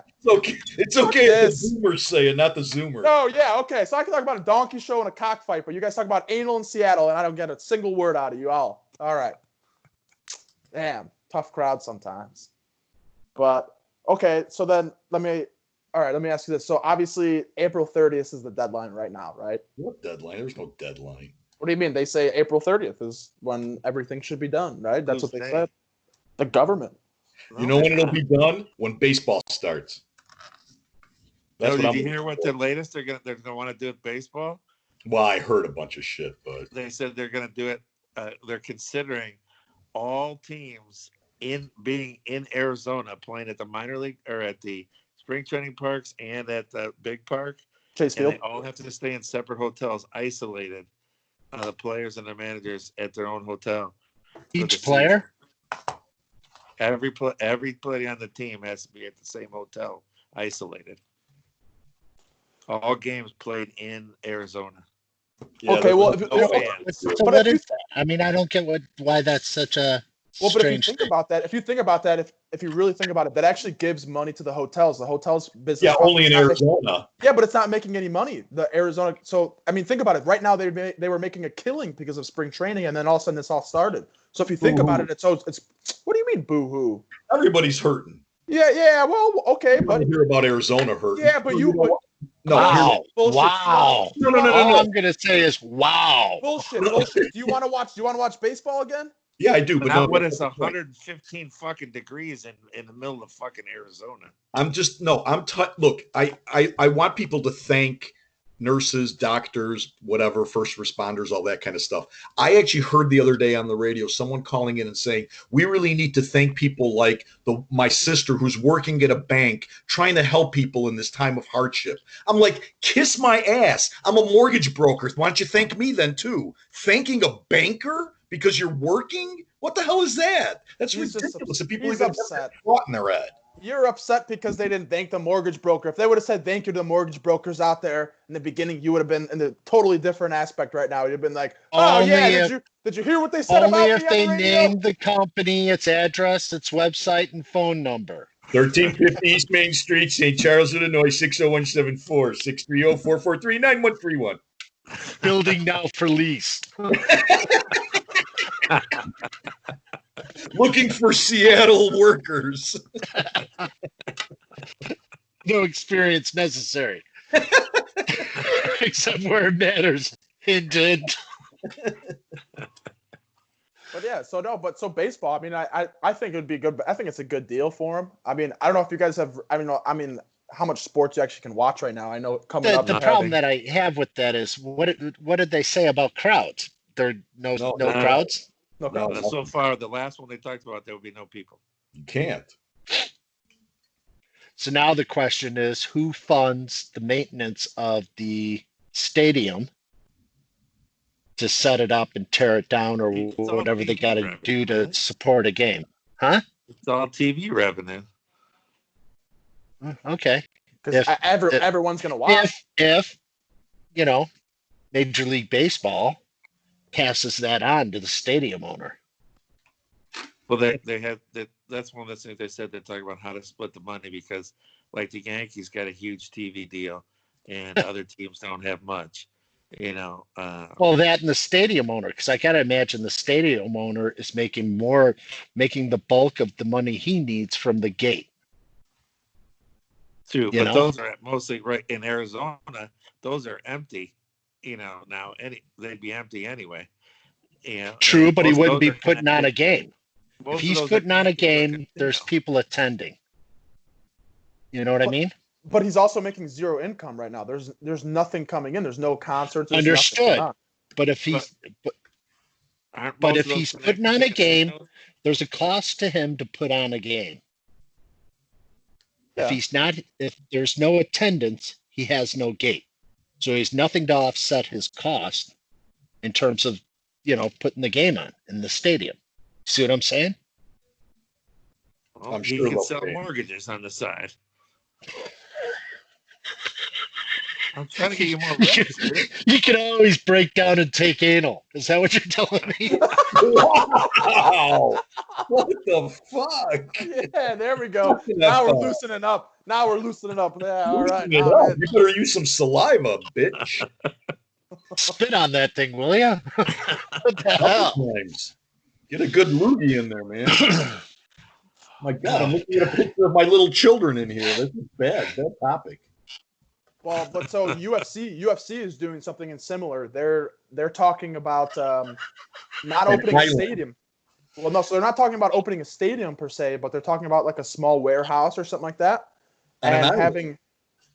It's okay if the Zoomers say it, not the Zoomer. Oh yeah, okay. So I can talk about a donkey show and a cockfight, but you guys talk about anal in Seattle, and I don't get a single word out of you all. All right. Damn, tough crowd sometimes. But okay, so then let me ask you this. So obviously April 30th is the deadline right now, right? What deadline? There's no deadline. What do you mean? They say April 30th is when everything should be done, right? That's what they said. The government. You know when it'll be done? When baseball starts. Did you hear what the latest they're gonna want to do with baseball? Well, I heard a bunch of shit, but they said they're gonna do it. They're considering all teams being in Arizona playing at the minor league or at the spring training parks and at the big park. Chase Field. They all have to stay in separate hotels, isolated. The players and their managers at their own hotel. Each player? Everybody on the team has to be at the same hotel, isolated. All games played in Arizona. Yeah, okay, well, I mean, I don't get why that's such a but if you think about that, if you really think about it, that actually gives money to the hotels. The hotels business. Yeah, only in Arizona. Yeah, but it's not making any money. The Arizona. So I mean, think about it. Right now, they were making a killing because of spring training, and then all of a sudden this all started. So if you think about it, it's. What do you mean, boo-hoo? Everybody's hurting. Yeah. Well, okay, but hear about Arizona hurting. Yeah, but Wow. Bullshit. Wow. No. All I'm gonna say is wow. Bullshit. Do you want to watch baseball again? Yeah, I do. But what is 115 fucking degrees in the middle of fucking Arizona? Look, I want people to thank nurses, doctors, whatever, first responders, all that kind of stuff. I actually heard the other day on the radio someone calling in and saying, we really need to thank people like my sister who's working at a bank trying to help people in this time of hardship. I'm like, kiss my ass. I'm a mortgage broker. Why don't you thank me then too? Thanking a banker because you're working? What the hell is that? That's ridiculous. People even have thought in their head. You're upset because they didn't thank the mortgage broker. If they would have said thank you to the mortgage brokers out there in the beginning, you would have been in a totally different aspect right now. You'd have been like, did you hear what they said about me? Only if they named the company, its address, its website, and phone number. 1350 East Main Street, St. Charles, Illinois, 60174, 630-443-9131. Building now for lease. Looking for Seattle workers. No experience necessary. Except where it matters. Hint. But yeah, so baseball, I mean, I think it would be good. I think it's a good deal for him. I mean, I don't know if you guys have, I mean, how much sports you actually can watch right now. I know coming up. The problem that I have with that is what did they say about crowds? There are no crowds? No crowds. So far, the last one they talked about, there will be no people. You can't. So now the question is, who funds the maintenance of the stadium to set it up and tear it down or whatever they got to do to support a game? Huh? It's all TV revenue. Okay. Because everyone's going to watch. If Major League Baseball passes that on to the stadium owner. Well, they had that's one of the things they said. They're talking about how to split the money because, like, the Yankees got a huge TV deal, and other teams don't have much. Well, that and the stadium owner, because I gotta imagine the stadium owner is making the bulk of the money he needs from the gate. True, but those are mostly right in Arizona. Those are empty. Now they'd be empty anyway. True, but he wouldn't be putting on a game. If he's putting on a game, there's people attending. You know what I mean? But he's also making zero income right now. There's nothing coming in. There's no concerts. Understood. But if he's putting on a game, there's a cost to him to put on a game. Yeah. If there's no attendance, he has no gate. So he's nothing to offset his cost in terms of, putting the game on in the stadium. See what I'm saying? Well, he can sell mortgages on the side. I'm trying to get you more reps, dude. You can always break down and take anal. Is that what you're telling me? Wow. What the fuck? Yeah, there we go. Fucking Now we're F up. loosening up. Now we're loosening up. Yeah, all right. Loosen it Now, up. You better use some saliva, bitch. Spit on that thing, will you? What the Couple hell? times. Get a good loogie in there, man. My God, I'm looking at a picture of my little children in here. This is bad. Bad topic. well, but so UFC is doing something similar. They're talking about not opening a stadium. Well, no, so they're not talking about opening a stadium per se, but they're talking about like a small warehouse or something like that, and having,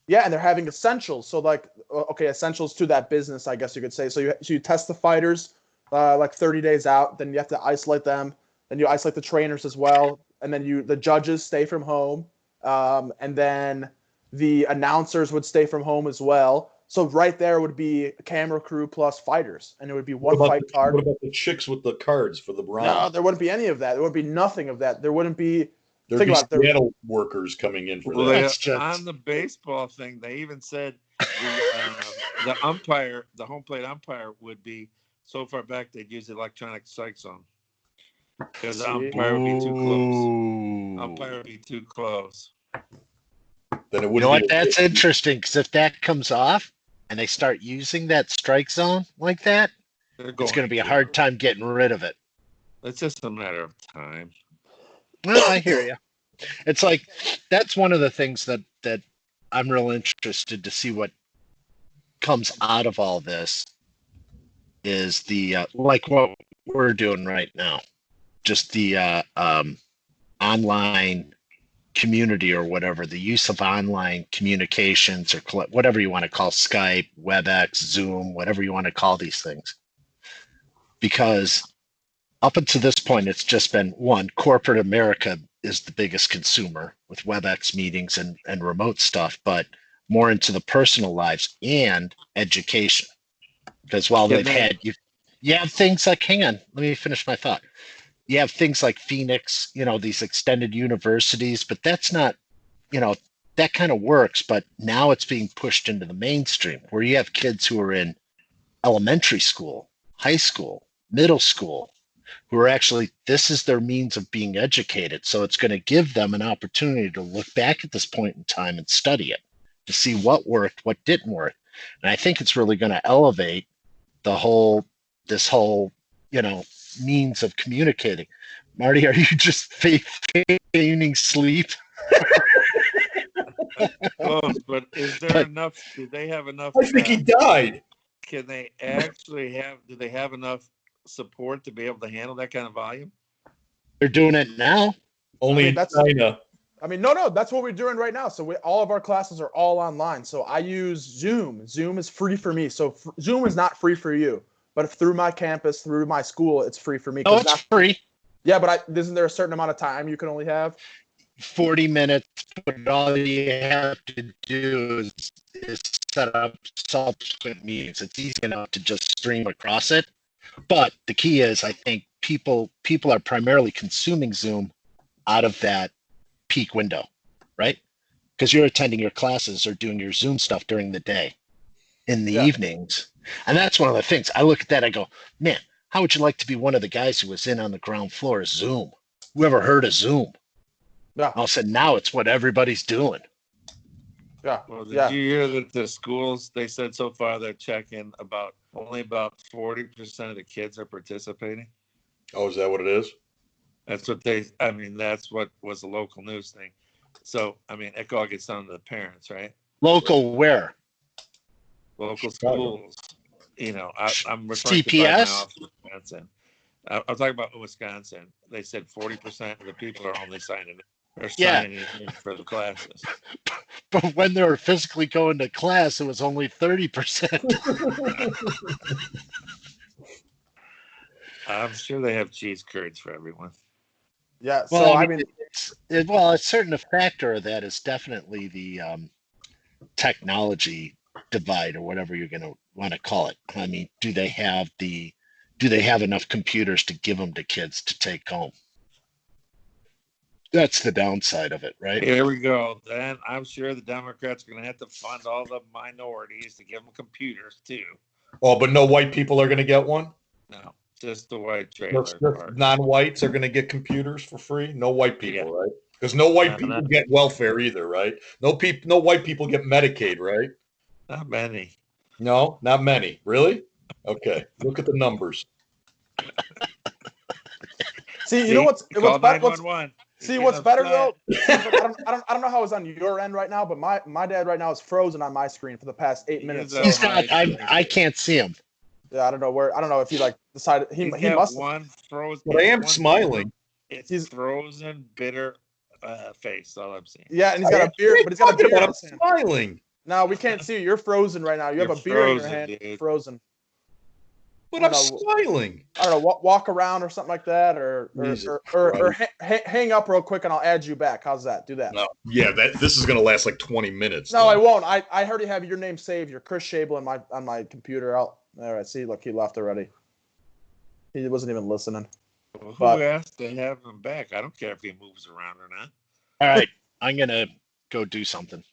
yeah, and they're having essentials. So like, okay, essentials to that business, I guess you could say. So you test the fighters like 30 days out, then you have to isolate them, then you isolate the trainers as well, and then the judges stay from home, and then the announcers would stay from home as well. So right there would be a camera crew plus fighters, and it would be one fight card. What about the chicks with the cards for the round? No, there wouldn't be any of that. There would be nothing of that. There wouldn't be. There'd be Seattle workers coming in for that. On the baseball thing, they even said the umpire, the home plate umpire, would be so far back they'd use the electronic strike zone because the umpire would be too close. Umpire would be too close. Then it wouldn't. You know what? That's interesting because if that comes off and they start using that strike zone like that, it's going to be a hard time getting rid of it. It's just a matter of time. Well, I hear you. It's like that's one of the things that I'm real interested to see what comes out of all this is the like what we're doing right now, just the online community or whatever, the use of online communications or whatever you want to call Skype, WebEx, Zoom, whatever you want to call these things. Because up until this point, it's just been one, corporate America is the biggest consumer with WebEx meetings and remote stuff, but more into the personal lives and education. Because while they've had, you have things like, hang on, let me finish my thought. You have things like Phoenix, these extended universities, but that's not, that kind of works, but now it's being pushed into the mainstream where you have kids who are in elementary school, high school, middle school, who are actually, this is their means of being educated. So it's going to give them an opportunity to look back at this point in time and study it, to see what worked, what didn't work. And I think it's really going to elevate this whole, means of communicating. Marty, are you just feigning sleep? Close, but is there enough? Do they have enough? I think he died. Can they actually do they have enough support to be able to handle that kind of volume? They're doing it now. Only in China. No, that's what we're doing right now. So all of our classes are all online. So I use Zoom. Zoom is free for me. So Zoom is not free for you. But through my campus, through my school, it's free for me. Oh, it's free. Yeah, but isn't there a certain amount of time you can only have? 40 minutes, but all you have to do is set up subsequent meetings. It's easy enough to just stream across it. But the key is, I think people are primarily consuming Zoom out of that peak window, right? Because you're attending your classes or doing your Zoom stuff during the day. In the evenings. And that's one of the things. I look at that, I go, man, how would you like to be one of the guys who was in on the ground floor of Zoom? Who ever heard of Zoom? Yeah. All of a sudden, now it's what everybody's doing. Yeah. Well, did you hear that the schools, they said so far they're checking only about 40% of the kids are participating? Oh, is that what it is? That's what was the local news thing. So, it all gets down to the parents, right? Local where? Local schools. I'm referring CPS? to Wisconsin. I'm talking about Wisconsin. They said 40% of the people are only signing in for the classes. But when they were physically going to class, it was only 30%. I'm sure they have cheese curds for everyone. Yeah. Well, So a certain factor of that is definitely the technology divide or whatever you're going to want to call it. Do they have enough computers to give them to kids to take home? That's the downside of it, right? Here we go. Then I'm sure the Democrats are going to have to fund all the minorities to give them computers too. Oh, but no white people are going to get one? No, just the white trailer Just part. non-whites are going to get computers for free? No white people, right? Because no white people get welfare either, right? No white people get Medicaid, right? Not many. No, not many. Really? Okay. Look at the numbers. See, you know what's better? See, what's better though? I don't know how it's on your end right now, but my dad right now is frozen on my screen for the past 8 minutes. He's not. I can't see him. Yeah, I don't know where. I don't know if he like decided he must. One frozen. But I am smiling. He's frozen, bitter face. All I'm seeing. Yeah, and he's got a beard, but he's got a beard. I'm smiling. No, we can't see you. You're frozen right now. You have a beard in your hand. Dude. Frozen. But I'm smiling. I don't know. Walk around or something like that, or hang up real quick, and I'll add you back. How's that? Do that. No. Yeah, this is gonna last like 20 minutes. No, I won't. I already have your name saved. You're Chris Shable on my computer. All right. See, look, he left already. He wasn't even listening. Well, who asked to have him back? I don't care if he moves around or not. All right, I'm gonna go do something.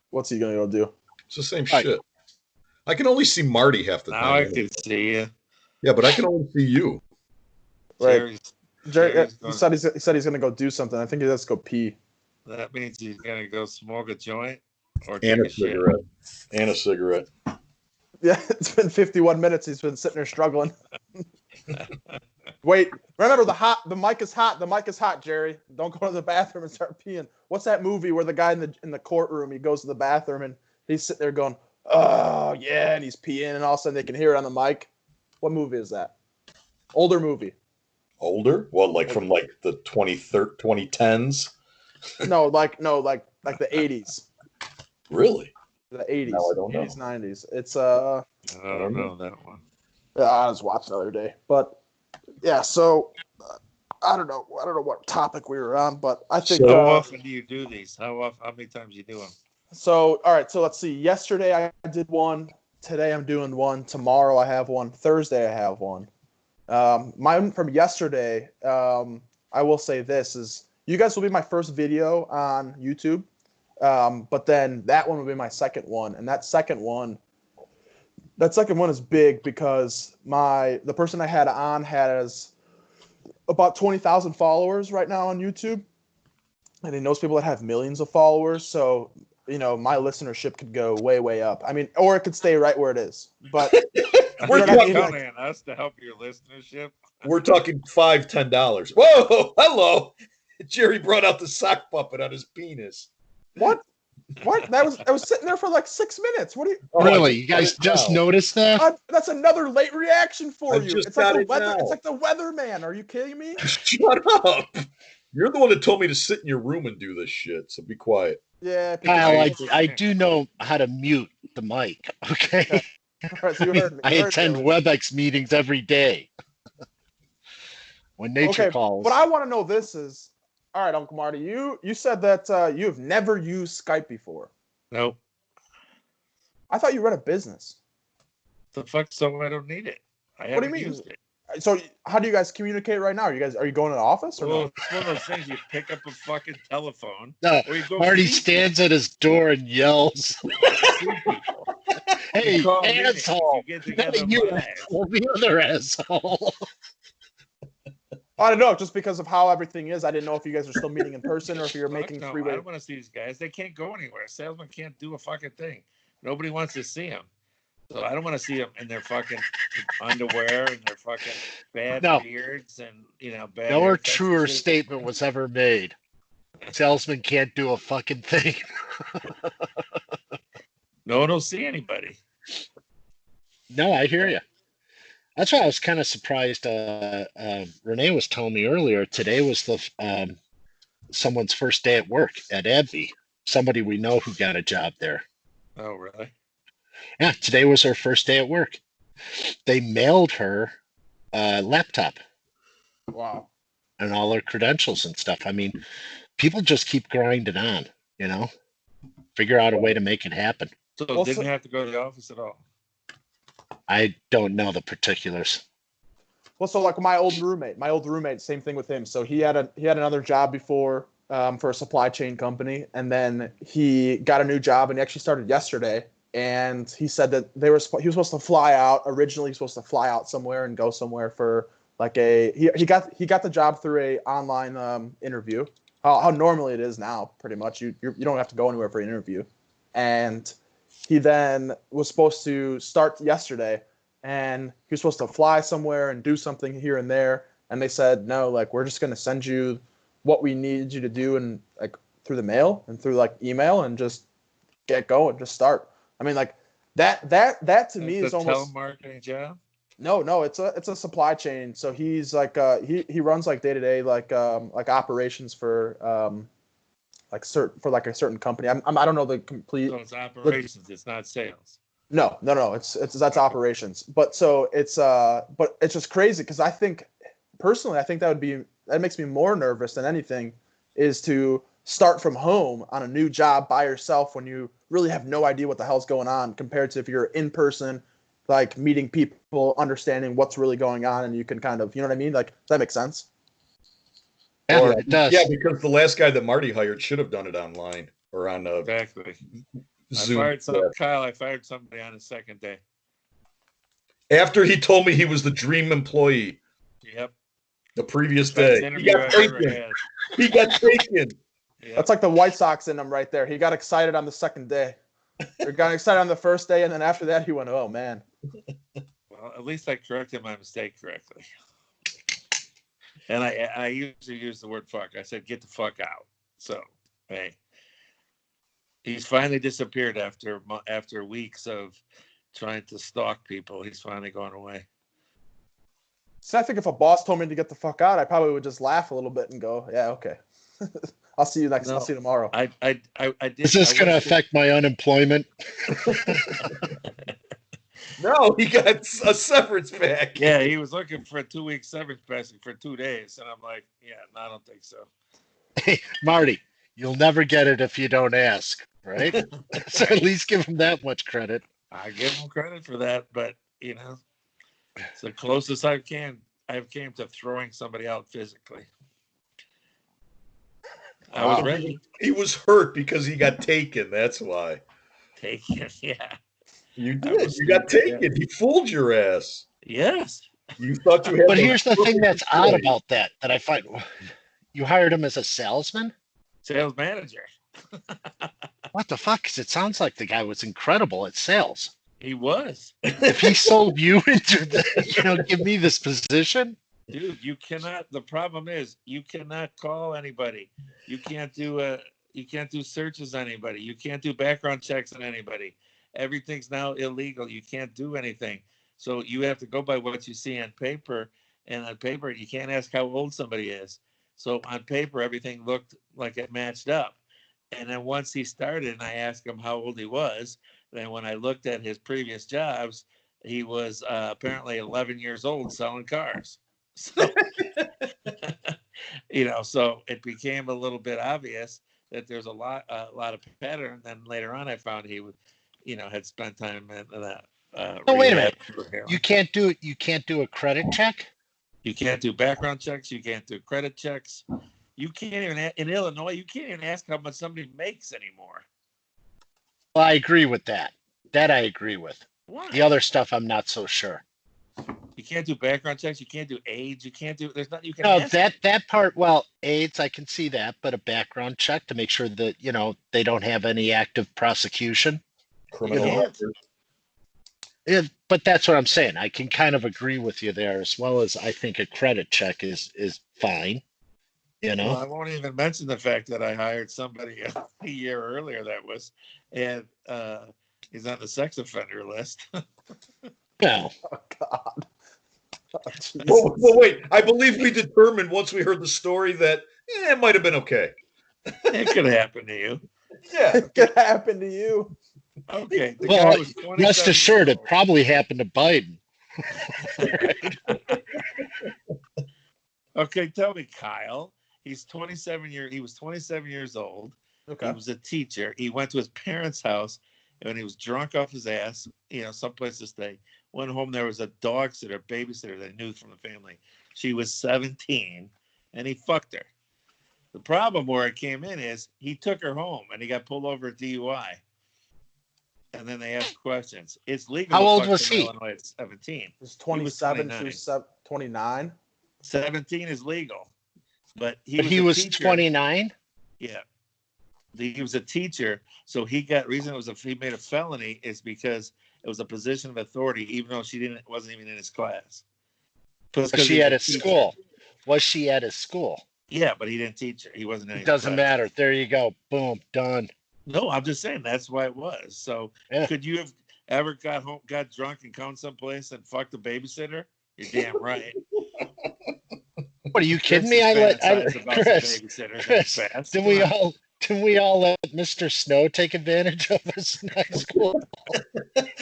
What's he gonna go do? It's the same shit. I can only see Marty half the time. Now I can see you. Yeah, but I can only see you. Right. Jerry he said he's gonna go do something. I think he has to go pee. That means he's gonna go smoke a joint or and a cigarette. And a cigarette. Yeah, it's been 51 minutes. He's been sitting there struggling. Wait, remember the mic is hot. The mic is hot, Jerry. Don't go to the bathroom and start peeing. What's that movie where the guy in the courtroom, he goes to the bathroom and he's sitting there going, "Oh yeah," and he's peeing, and all of a sudden they can hear it on the mic. What movie is that? Older movie. Older? Well, like from like the 2010s? No, like the 80s. Really? The 80s. No, I don't know. 80s, 90s. It's I don't know that one. I was watching the other day, but yeah. So I don't know what topic we were on, but I think. So how often do you do these? How many times you do them? So all right. So let's see. Yesterday I did one. Today I'm doing one. Tomorrow I have one. Thursday I have one. Mine from yesterday. I will say this is you guys will be my first video on YouTube. But then that one will be my second one, and that second one is big because the person I had on has about 20,000 followers right now on YouTube, and he knows people that have millions of followers. So my listenership could go way, way up. I mean, or it could stay right where it is. But we're counting on us to help your listenership. We're talking $5, $10. Whoa, hello, Jerry brought out the sock puppet on his penis. What? I was sitting there for like 6 minutes. What do you? Really? You guys just noticed that? That's another late reaction for you. It's like the weather. It's like the weatherman. Are you kidding me? Shut up! You're the one that told me to sit in your room and do this shit. So be quiet. Yeah, Kyle, I do know how to mute the mic. Okay. Right, so you heard me. I attend WebEx meetings every day. When nature calls. What I want to know is. All right, Uncle Marty, you said that you've never used Skype before. Nope. I thought you ran a business. The fuck? So I don't need it. What do you mean? So how do you guys communicate right now? Are you going to the office or no? It's one of those things. You pick up a fucking telephone. No, Marty stands at his door and yells. Hey, asshole! The other asshole. I don't know, just because of how everything is. I didn't know if you guys are still meeting in person or if you're making freeway. I don't want to see these guys. They can't go anywhere. A salesman can't do a fucking thing. Nobody wants to see them. So I don't want to see them in their fucking underwear and their fucking bad beards and bad. No truer statement was ever made. Salesman can't do a fucking thing. No one will see anybody. No, I hear you. That's why I was kind of surprised. Renee was telling me earlier today was the someone's first day at work at AbbVie. Somebody we know who got a job there. Oh, really? Yeah, today was her first day at work. They mailed her a laptop. Wow. And all her credentials and stuff. I mean, people just keep grinding on, Figure out a way to make it happen. So it didn't have to go to the office at all. I don't know the particulars. Well, so like my old roommate, same thing with him. So he had another job before for a supply chain company, and then he got a new job, and he actually started yesterday. And he said that he was supposed to fly out. Originally, he was supposed to fly out somewhere and go somewhere for like he got the job through a online interview. How normally it is now, pretty much. You don't have to go anywhere for an interview. And he then was supposed to start yesterday, and he was supposed to fly somewhere and do something here and there. And they said, no, like, we're just going to send you what we need you to do, and like through the mail and through like email, and just get going, just start. I mean, like that to me is almost telemarketing job. No, it's a supply chain. So he's like he runs like day to day like operations for like a certain company. I don't know the complete. So it's operations. It's not sales. No. It's that's operations. But so but it's just crazy because I think personally that makes me more nervous than anything, is to start from home on a new job by yourself when you really have no idea what the hell's going on, compared to if you're in person, like meeting people, understanding what's really going on, and you can kind of, you know what I mean? Like, does that make sense? Yeah, it does. Yeah, because the last guy that Marty hired should have done it online or on Exactly. Zoom. I fired somebody on the second day. After he told me he was the dream employee. Yep. The previous day. He got taken. He got taken. Yep. That's like the White Sox in him right there. He got excited on the second day. He got excited on the first day, and then after that, he went, "Oh man." Well, at least I corrected my mistake correctly. And I usually use the word "fuck." I said, "Get the fuck out." So, hey, he's finally disappeared after weeks of trying to stalk people. He's finally gone away. So I think if a boss told me to get the fuck out, I probably would just laugh a little bit and go, "Yeah, okay." I'll see you I'll see you tomorrow. I did. Is this going to affect my unemployment? No, he got a severance back. Yeah, he was looking for a 2-week severance back for 2 days, and I'm like, yeah, no, I don't think so. Hey, Marty, you'll never get it if you don't ask, right? So at least give him that much credit. I give him credit for that, but it's the closest I've came to throwing somebody out physically. I was ready. He was hurt because he got taken. That's why. Taken, yeah. You did. You got taken. Yeah. He fooled your ass. Yes. You thought you had. But here's the thing that's odd about that I find. You hired him as a salesman? Sales manager. What the fuck? Because it sounds like the guy was incredible at sales. He was. If he sold you into give me this position. Dude, you cannot. The problem is you cannot call anybody. You can't do searches on anybody. You can't do background checks on anybody. Everything's now illegal. You can't do anything. So you have to go by what you see on paper. And on paper, you can't ask how old somebody is. So on paper, everything looked like it matched up. And then once he started and I asked him how old he was, then when I looked at his previous jobs, he was apparently 11 years old selling cars. So, so it became a little bit obvious that there's a lot of pattern. Then later on, I found he would, had spent time in that. Oh, wait a minute! You can't do a credit check. You can't do background checks. You can't do credit checks. You can't even in Illinois. You can't even ask how much somebody makes anymore. Well, I agree with that. That I agree with. Why? The other stuff, I'm not so sure. You can't do background checks. You can't do age. You can't do. There's nothing you can. No, ask. that part. Well, AIDS, I can see that, but a background check to make sure that they don't have any active prosecution. Criminal. Yeah, but that's what I'm saying. I can kind of agree with you there, as well as I think a credit check is fine. Well, I won't even mention the fact that I hired somebody a year earlier and he's on the sex offender list. No. Oh God. Oh, well, wait. I believe we determined once we heard the story that it might have been okay. It could happen to you. Yeah, it could happen to you. Okay. Well, rest assured, it probably happened to Biden. Okay, tell me, Kyle. He was 27 years old. Okay. He was a teacher. He went to his parents' house and he was drunk off his ass, someplace to stay. went home. There was a dog sitter, babysitter they knew from the family. She was 17, and he fucked her. The problem where it came in is he took her home, and he got pulled over at DUI. And then they asked questions. It's legal. How to old fuck was in he? Illinois at 17. He was 27. She 29. was 29. 17 is legal, but he was 29. Yeah, he was a teacher, so he got reason it was he made a felony is because it was a position of authority, even though wasn't even in his class. Was she at his school? Was she at his school? Yeah, but he didn't teach her. He wasn't. It doesn't matter. There you go. Boom, done. No, I'm just saying that's why it was. So, Could you have ever got drunk, and come someplace and fucked a babysitter? You're damn right. What are you kidding me? Chris, did we all let Mr. Snow take advantage of us in high school?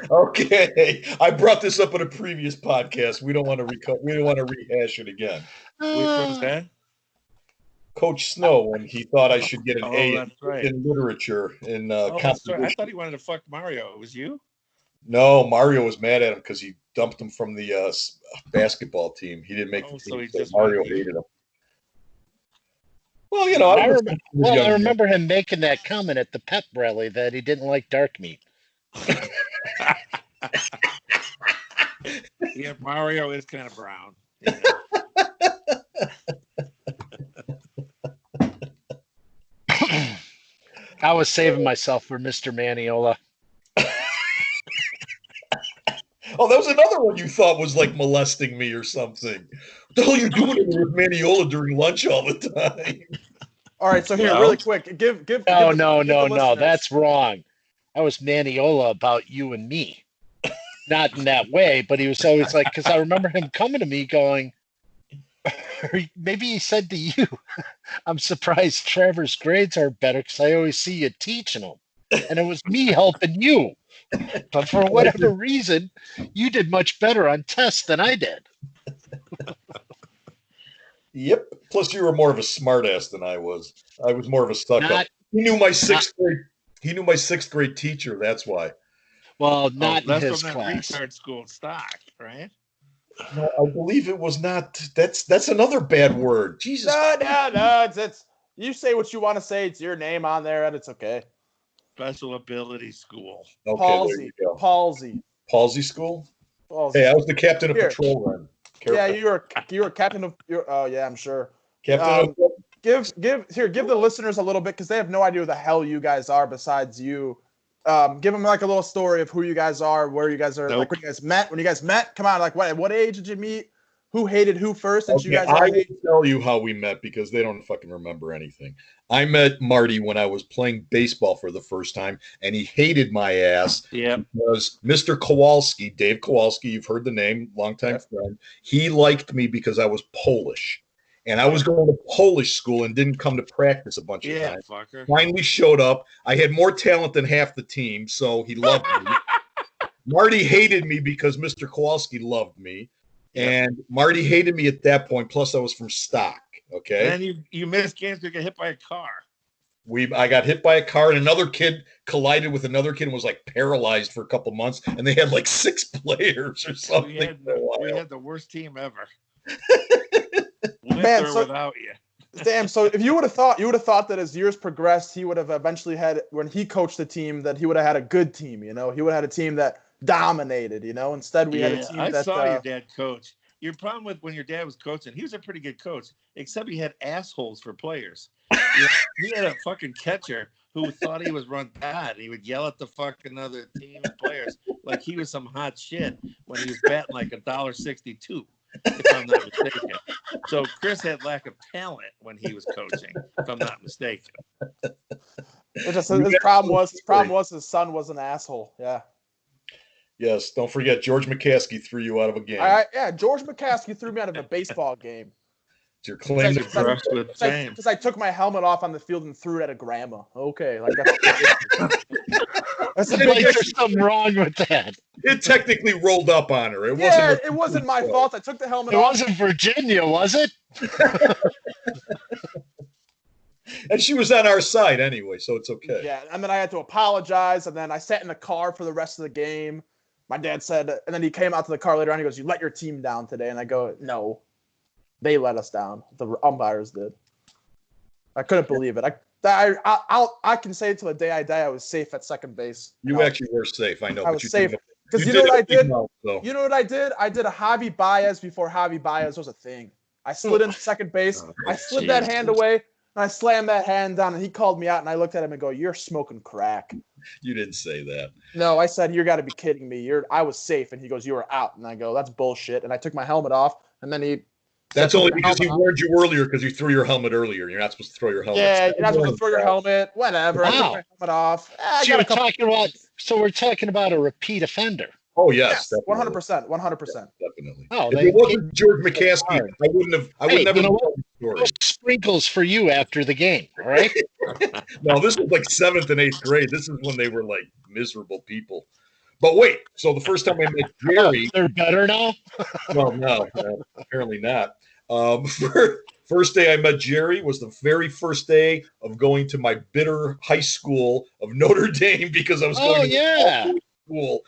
Okay, I brought this up in a previous podcast. We don't want to rehash it again. Which one's that? Coach Snow, when he thought I should get an A right. in literature in composition. I thought he wanted to fuck Mario. It was you? No, Mario was mad at him because he dumped him from the basketball team. He didn't make the team. So Mario hated him. Well, you know, I remember him making that comment at the pep rally that he didn't like dark meat. Yeah, Mario is kind of brown. I was saving myself for Mr. Maniola. Oh, that was another one you thought was like molesting me or something. What the hell are you doing with Maniola during lunch all the time? All right, so here, really quick, give. No, that's wrong. That was Maniola about you and me. Not in that way, but he was always like, because I remember him coming to me going, or maybe he said to you, I'm surprised Trevor's grades are better because I always see you teaching them. And it was me helping you. But for whatever reason, you did much better on tests than I did. Yep. Plus, you were more of a smartass than I was. I was more of a stuck-up. He knew my sixth grade. He knew my sixth grade teacher. That's why. Well, not in his from class. That retard school Stock, right? No, I believe it was not. That's another bad word. Jesus. No. It's you say what you want to say. It's your name on there, and it's okay. Special ability school. Okay, Palsy school. Palsy. Hey, I was the captain of patrol run. Yeah, you were captain of. Oh yeah, I'm sure. Captain. Give the listeners a little bit because they have no idea who the hell you guys are besides you. Give them like a little story of who you guys are, where you guys are, like when you guys met. When you guys met, come on, like what age did you meet? Who hated who first? Since you guys I will tell you how we met because they don't fucking remember anything. I met Marty when I was playing baseball for the first time, and he hated my ass. Yeah. Because Mr. Kowalski, Dave Kowalski, you've heard the name, longtime friend. He liked me because I was Polish. And I was going to Polish school and didn't come to practice a bunch of times. Fucker. Finally showed up. I had more talent than half the team, so he loved me. Marty hated me because Mr. Kowalski loved me. And Marty hated me at that point. Plus, I was from Stock. Okay. And then you missed games to get hit by a car. I got hit by a car, and another kid collided with another kid and was like paralyzed for a couple months. And they had like 6 players or something. We had the worst team ever. Man, so without you. Damn. So if you would have thought that as years progressed, he would have eventually had, when he coached the team, that he would have had a good team. You know, he would have had a team that dominated. You know, instead we had a team that. I saw your dad coach. Your problem with when your dad was coaching, he was a pretty good coach, except he had assholes for players. He had a fucking catcher who thought he was run bad. He would yell at the fucking other team and players like he was some hot shit when he was batting like $1.62, if I'm not mistaken. So Chris had lack of talent when he was coaching, if I'm not mistaken. His problem was his son was an asshole. Yeah. Yes, don't forget George McCaskey threw you out of a game. George McCaskey threw me out of a baseball game. It's your claim to fame. Because I took my helmet off on the field and threw it at a grandma. Okay, like that's a big there's something wrong with that. It technically rolled up on her. It wasn't my fault. I took the helmet off. It wasn't Virginia, was it? And she was on our side anyway, so it's okay. Yeah, and then I had to apologize, and then I sat in the car for the rest of the game. My dad said, and then he came out to the car later on. He goes, "You let your team down today," and I go, "No, they let us down. The umpires did." I couldn't believe it. I can say till the day I die, I was safe at second base. You actually were safe. I know. I but was you safe. did- Because you know what I did? Mouth, so. You know what I did? I did a Javi Baez before Javi Baez was a thing. I slid into second base. I slid that hand away, and I slammed that hand down, and he called me out, and I looked at him and go, "You're smoking crack." You didn't say that. No, I said, "You got to be kidding me. I was safe." And he goes, "You were out." And I go, "That's bullshit." And I took my helmet off, and then he That's only because he off. warned you earlier because you threw your helmet earlier. You're not supposed to throw your helmet. Yeah, you're not supposed to throw your helmet. Whatever. I took Wow. my helmet off. So we're talking about a repeat offender. Oh yes, 100%, 100%. definitely. Oh, If it wasn't George McCaskey, hard. I wouldn't have You know told the story. No sprinkles for you after the game, all right? No, this was like 7th and 8th grade. This is when they were like miserable people. But wait, so the first time I met Jerry, They're better now? well, no, apparently not. First day I met Jerry was the very first day of going to my bitter high school of Notre Dame because I was going to school.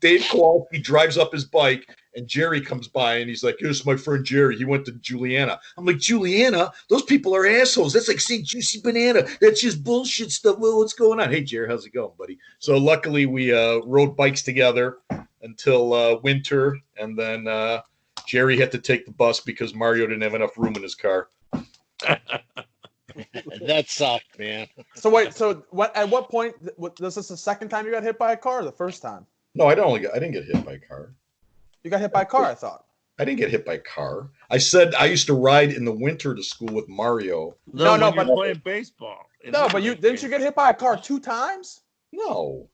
Dave Kowalski drives up his bike, and Jerry comes by, and he's like, "Here's my friend Jerry. He went to Juliana." I'm like, "Juliana? Those people are assholes. That's like St. Juicy Banana. That's just bullshit stuff. Well, what's going on?" "Hey, Jerry, how's it going, buddy?" So luckily we rode bikes together until winter, and then Jerry had to take the bus because Mario didn't have enough room in his car. That sucked, man. So wait, at what point was this the second time you got hit by a car or the first time? No, I didn't get hit by a car. You got hit by a car, I thought. I didn't get hit by a car. I said I used to ride in the winter to school with Mario. No, No, but but- playing baseball. No, but didn't you get hit by a car 2 times? No.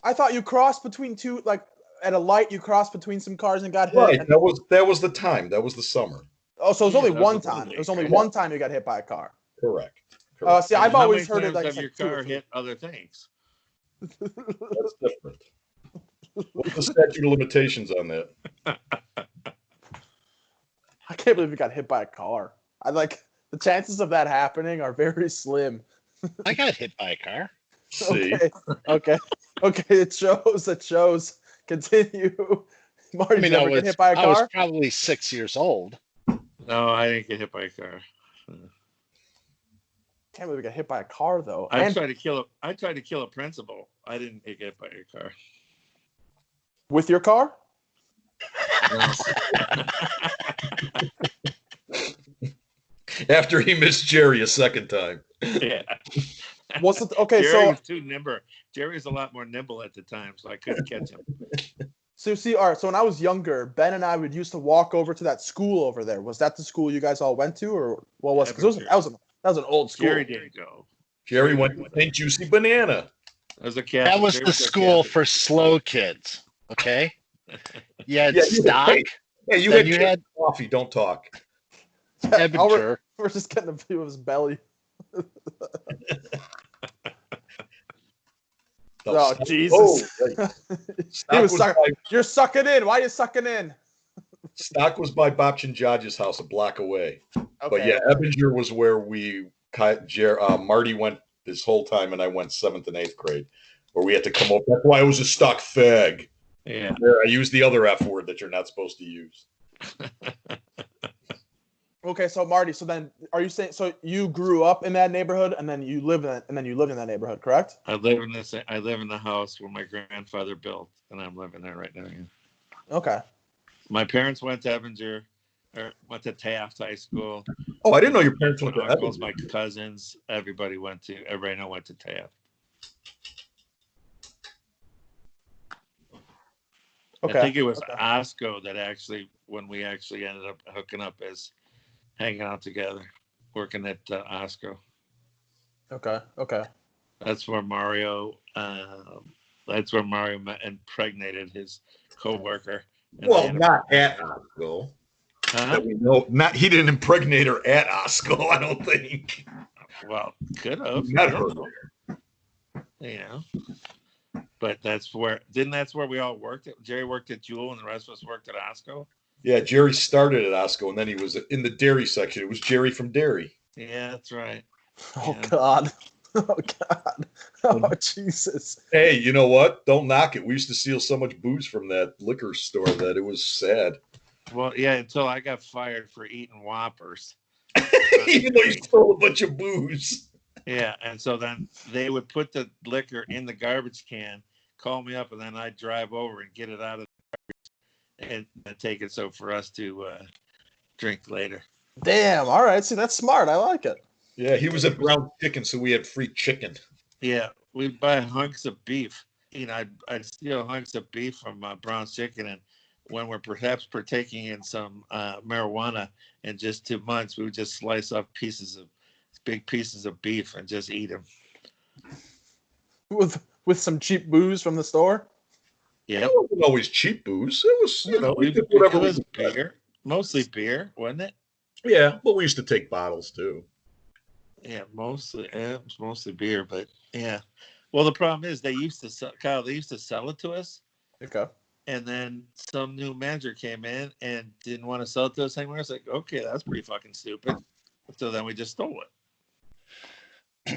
I thought you crossed between two, like at a light, you crossed between some cars and got hit. Right. That was the time. That was the summer. Oh, so it was only Yeah, one that was time. the It was only league. one time you got hit by a car. Correct. See, I've How always many heard it times like have your 2 or car 3. hit other things? That's different. What's the statute of limitations on that? I can't believe you got hit by a car. The chances of that happening are very slim. I got hit by a car. See? Okay. It shows. Continue. Marty, did you ever get hit by a I was car? probably 6 years old. No, I didn't get hit by a car. Can't believe you got hit by a car though. I tried to kill a principal. I didn't get hit by a car. With your car? After he missed Jerry a second time. Yeah. What's it? Okay, Jerry so was too nimble. Jerry was a lot more nimble at the time, so I couldn't catch him. So see, all right. So when I was younger, Ben and I would used to walk over to that school over there. Was that the school you guys all went to, or what was? Because that was an old school. Jerry didn't go. Jerry went to St. Juicy Banana. As a cat. That was the school for slow kids. Okay. You had stock. Yeah, you Then had coffee. Don't talk. Ebinger. We're just getting a view of his belly. Oh, Jesus. right. He was You're sucking in. Why are you sucking in? Stock was by Bobch and Jodge's house a block away. Okay. But yeah, Ebinger was where Marty went this whole time, and I went 7th and 8th grade, where we had to come up. That's why I was a stock fag. Yeah. I used the other F word that you're not supposed to use. Okay, so Marty, so then are you saying so you grew up in that neighborhood and then you lived in that neighborhood, correct? I live in the house where my grandfather built, and I'm living there right now. Yeah. Okay. My parents went to Ebinger, or went to Taft High School. Oh, I didn't know your parents went to My uncles, Ebinger. my cousins, everybody went to Taft. Okay. I think it was Osco that actually, when we actually ended up hooking up as hanging out together, working at Osco. Okay. That's where Mario impregnated his coworker. Well, not at Osco. Huh? We know, he didn't impregnate her at Osco, I don't think. Well, could have. Met her there. But that's where we all worked. Jerry worked at Jewel, and the rest of us worked at Osco. Yeah, Jerry started at Osco, and then he was in the dairy section. It was Jerry from Dairy. Yeah, that's right. Oh Yeah. God. Oh God. Oh Jesus. Hey, you know what? Don't knock it. We used to steal so much booze from that liquor store that it was sad. Well, yeah, until I got fired for eating Whoppers. Even though you stole a bunch of booze. Yeah, and so then they would put the liquor in the garbage can, call me up, and then I'd drive over and get it out of the garbage and take it so for us to drink later. Damn. All right. See, that's smart. I like it. Yeah, he was at Brown Chicken, so we had free chicken. Yeah, we'd buy hunks of beef. I'd steal hunks of beef from Brown's Chicken, and when we're perhaps partaking in some marijuana in just 2 months, we would just slice off big pieces of beef and just eat them. With some cheap booze from the store. Yeah, It wasn't always cheap booze. It was, we did it whatever was we could. beer, mostly beer, wasn't it? Yeah, but we used to take bottles too. Yeah, mostly. Yeah, it was mostly beer, but yeah. Well, the problem is they used to sell, Kyle. They used to sell it to us, Okay. and then some new manager came in and didn't want to sell it to us anymore. It's like, okay, that's pretty fucking stupid. So then we just stole it.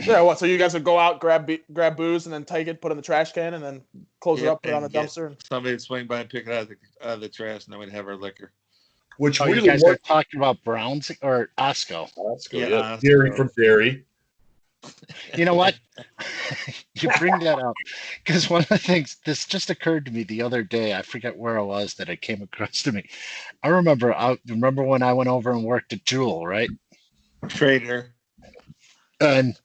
Yeah. What? So you guys would go out, grab booze, and then take it, put it in the trash can, and then close it Yep, up, put it on the and get dumpster. Somebody would swing by and pick it out of the trash, and then we'd have our liquor. Which Oh, you really guys are worked. talking about Browns or Osco. Let's go. Yeah, Yeah, Osco. dairy from dairy. You know what? You bring that up because one of the things this just occurred to me the other day. I forget where I was that it came across to me. I remember when I went over and worked at Jewel, right? Trader. And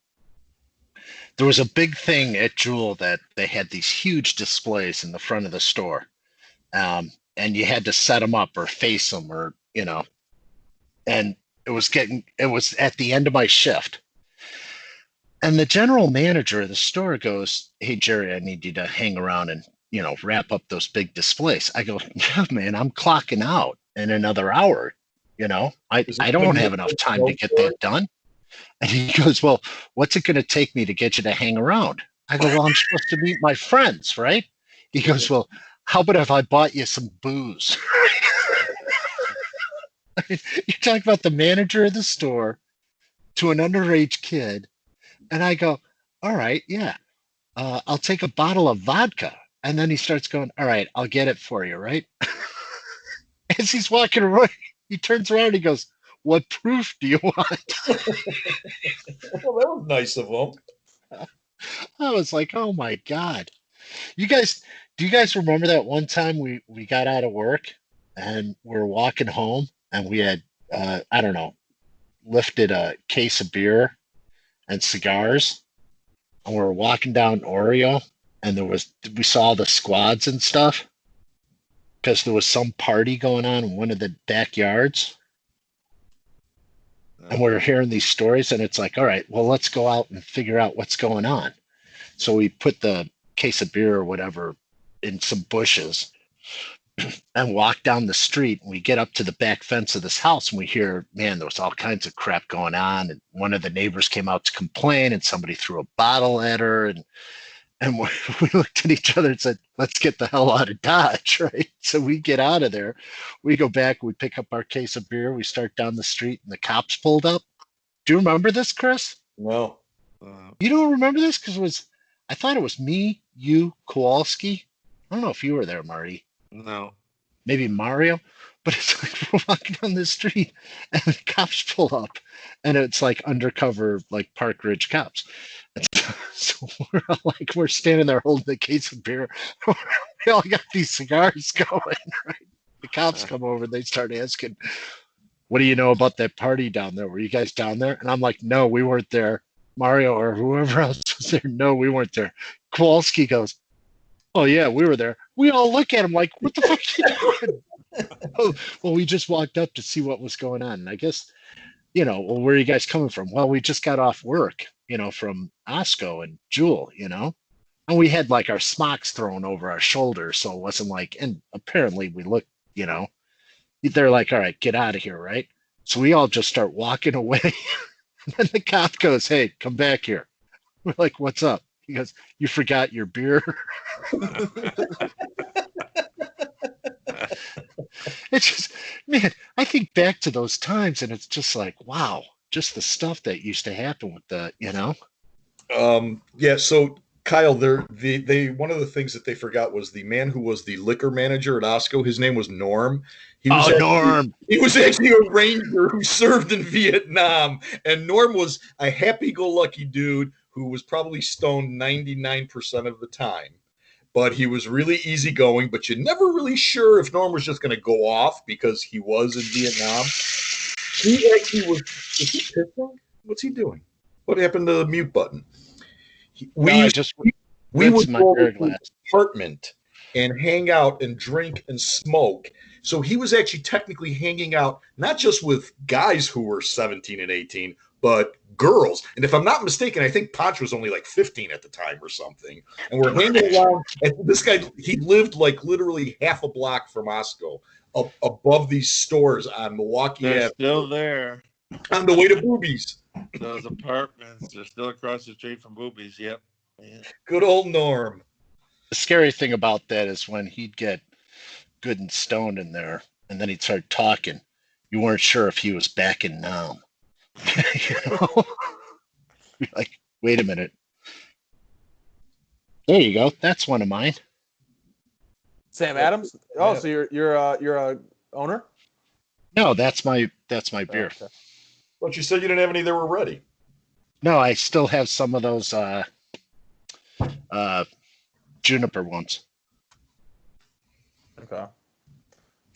there was a big thing at Jewel that they had these huge displays in the front of the store. And you had to set them up or face them or, and it was at the end of my shift. And the general manager of the store goes, "Hey, Jerry, I need you to hang around and, wrap up those big displays." I go, "Yeah, man, I'm clocking out in another hour. I don't have enough time to get that done." And he goes, "Well, what's it going to take me to get you to hang around?" I go, "Well, I'm supposed to meet my friends, right?" He goes, "Well, how about if I bought you some booze?" You talk about the manager of the store to an underage kid. And I go, "All right, yeah, I'll take a bottle of vodka." And then he starts going, "All right, I'll get it for you, right?" As he's walking away, he turns around and he goes, "What proof do you want?" Well, that was nice of him. I was like, "Oh my God." Do you guys remember that one time we got out of work and we're walking home and we had, I don't know, lifted a case of beer and cigars, and we were walking down Oreo, and we saw the squads and stuff because there was some party going on in one of the backyards, and we were hearing these stories, and it's like, all right, well, let's go out and figure out what's going on. So we put the case of beer or whatever in some bushes and walk down the street, and we get up to the back fence of this house, and we hear, man, there was all kinds of crap going on, and one of the neighbors came out to complain, and somebody threw a bottle at her, and we looked at each other and said, "Let's get the hell out of Dodge," right? So we get out of there, we go back, we pick up our case of beer, we start down the street, and the cops pulled up. Do you remember this, Chris? No. You don't remember this? Because I thought it was me, you, Kowalski. I don't know if you were there, Marty. No. Maybe Mario, but it's like we're walking down the street and the cops pull up, and it's like undercover, like Park Ridge cops. And so we're standing there holding the case of beer. We all got these cigars going, right? The cops come over and they start asking, "What do you know about that party down there? Were you guys down there?" And I'm like, "No, we weren't there." Mario or whoever else was there, "No, we weren't there." Kowalski goes, "Oh yeah, we were there." We all look at him like, "What the fuck are you doing?" "Oh, well, we just walked up to see what was going on." And I guess, well, where are you guys coming from? "Well, we just got off work, from Osco and Jewel, and we had like our smocks thrown over our shoulders. So it wasn't like, and apparently we looked, they're like, "All right, get out of here." Right. So we all just start walking away. And then the cop goes, "Hey, come back here." We're like, "What's up?" He goes, "You forgot your beer." It's just, man, I think back to those times and it's just like, wow, just the stuff that used to happen with the. Yeah, so Kyle, they one of the things that they forgot was the man who was the liquor manager at Osco. His name was Norm. Oh, Norm. He was actually a ranger who served in Vietnam, and Norm was a happy-go-lucky dude who was probably stoned 99% of the time. But he was really easygoing. But you're never really sure if Norm was just going to go off because he was in Vietnam. He actually was. Is he pissing? What's he doing? What happened to the mute button? I just We would rinsed my go beer to his glass. apartment and hang out and drink and smoke. So he was actually technically hanging out not just with guys who were 17 and 18, but girls. And if I'm not mistaken, I think Ponch was only like 15 at the time or something. And we're hanging around. And this guy, he lived like literally half a block from Osco, above these stores on Milwaukee They're Ave, still there. on the way to Boobies. Those apartments, they're still across the street from Boobies. Yep. Yeah. Good old Norm. The scary thing about that is when he'd get good and stoned in there, and then he'd start talking. You weren't sure if he was back in Nam. You know? You're like, wait a minute. There you go. That's one of mine. Sam Adams. Oh, Yeah. so you're a owner? No, that's my beer. Okay. But you said you didn't have any that were ready. No, I still have some of those juniper ones. Okay.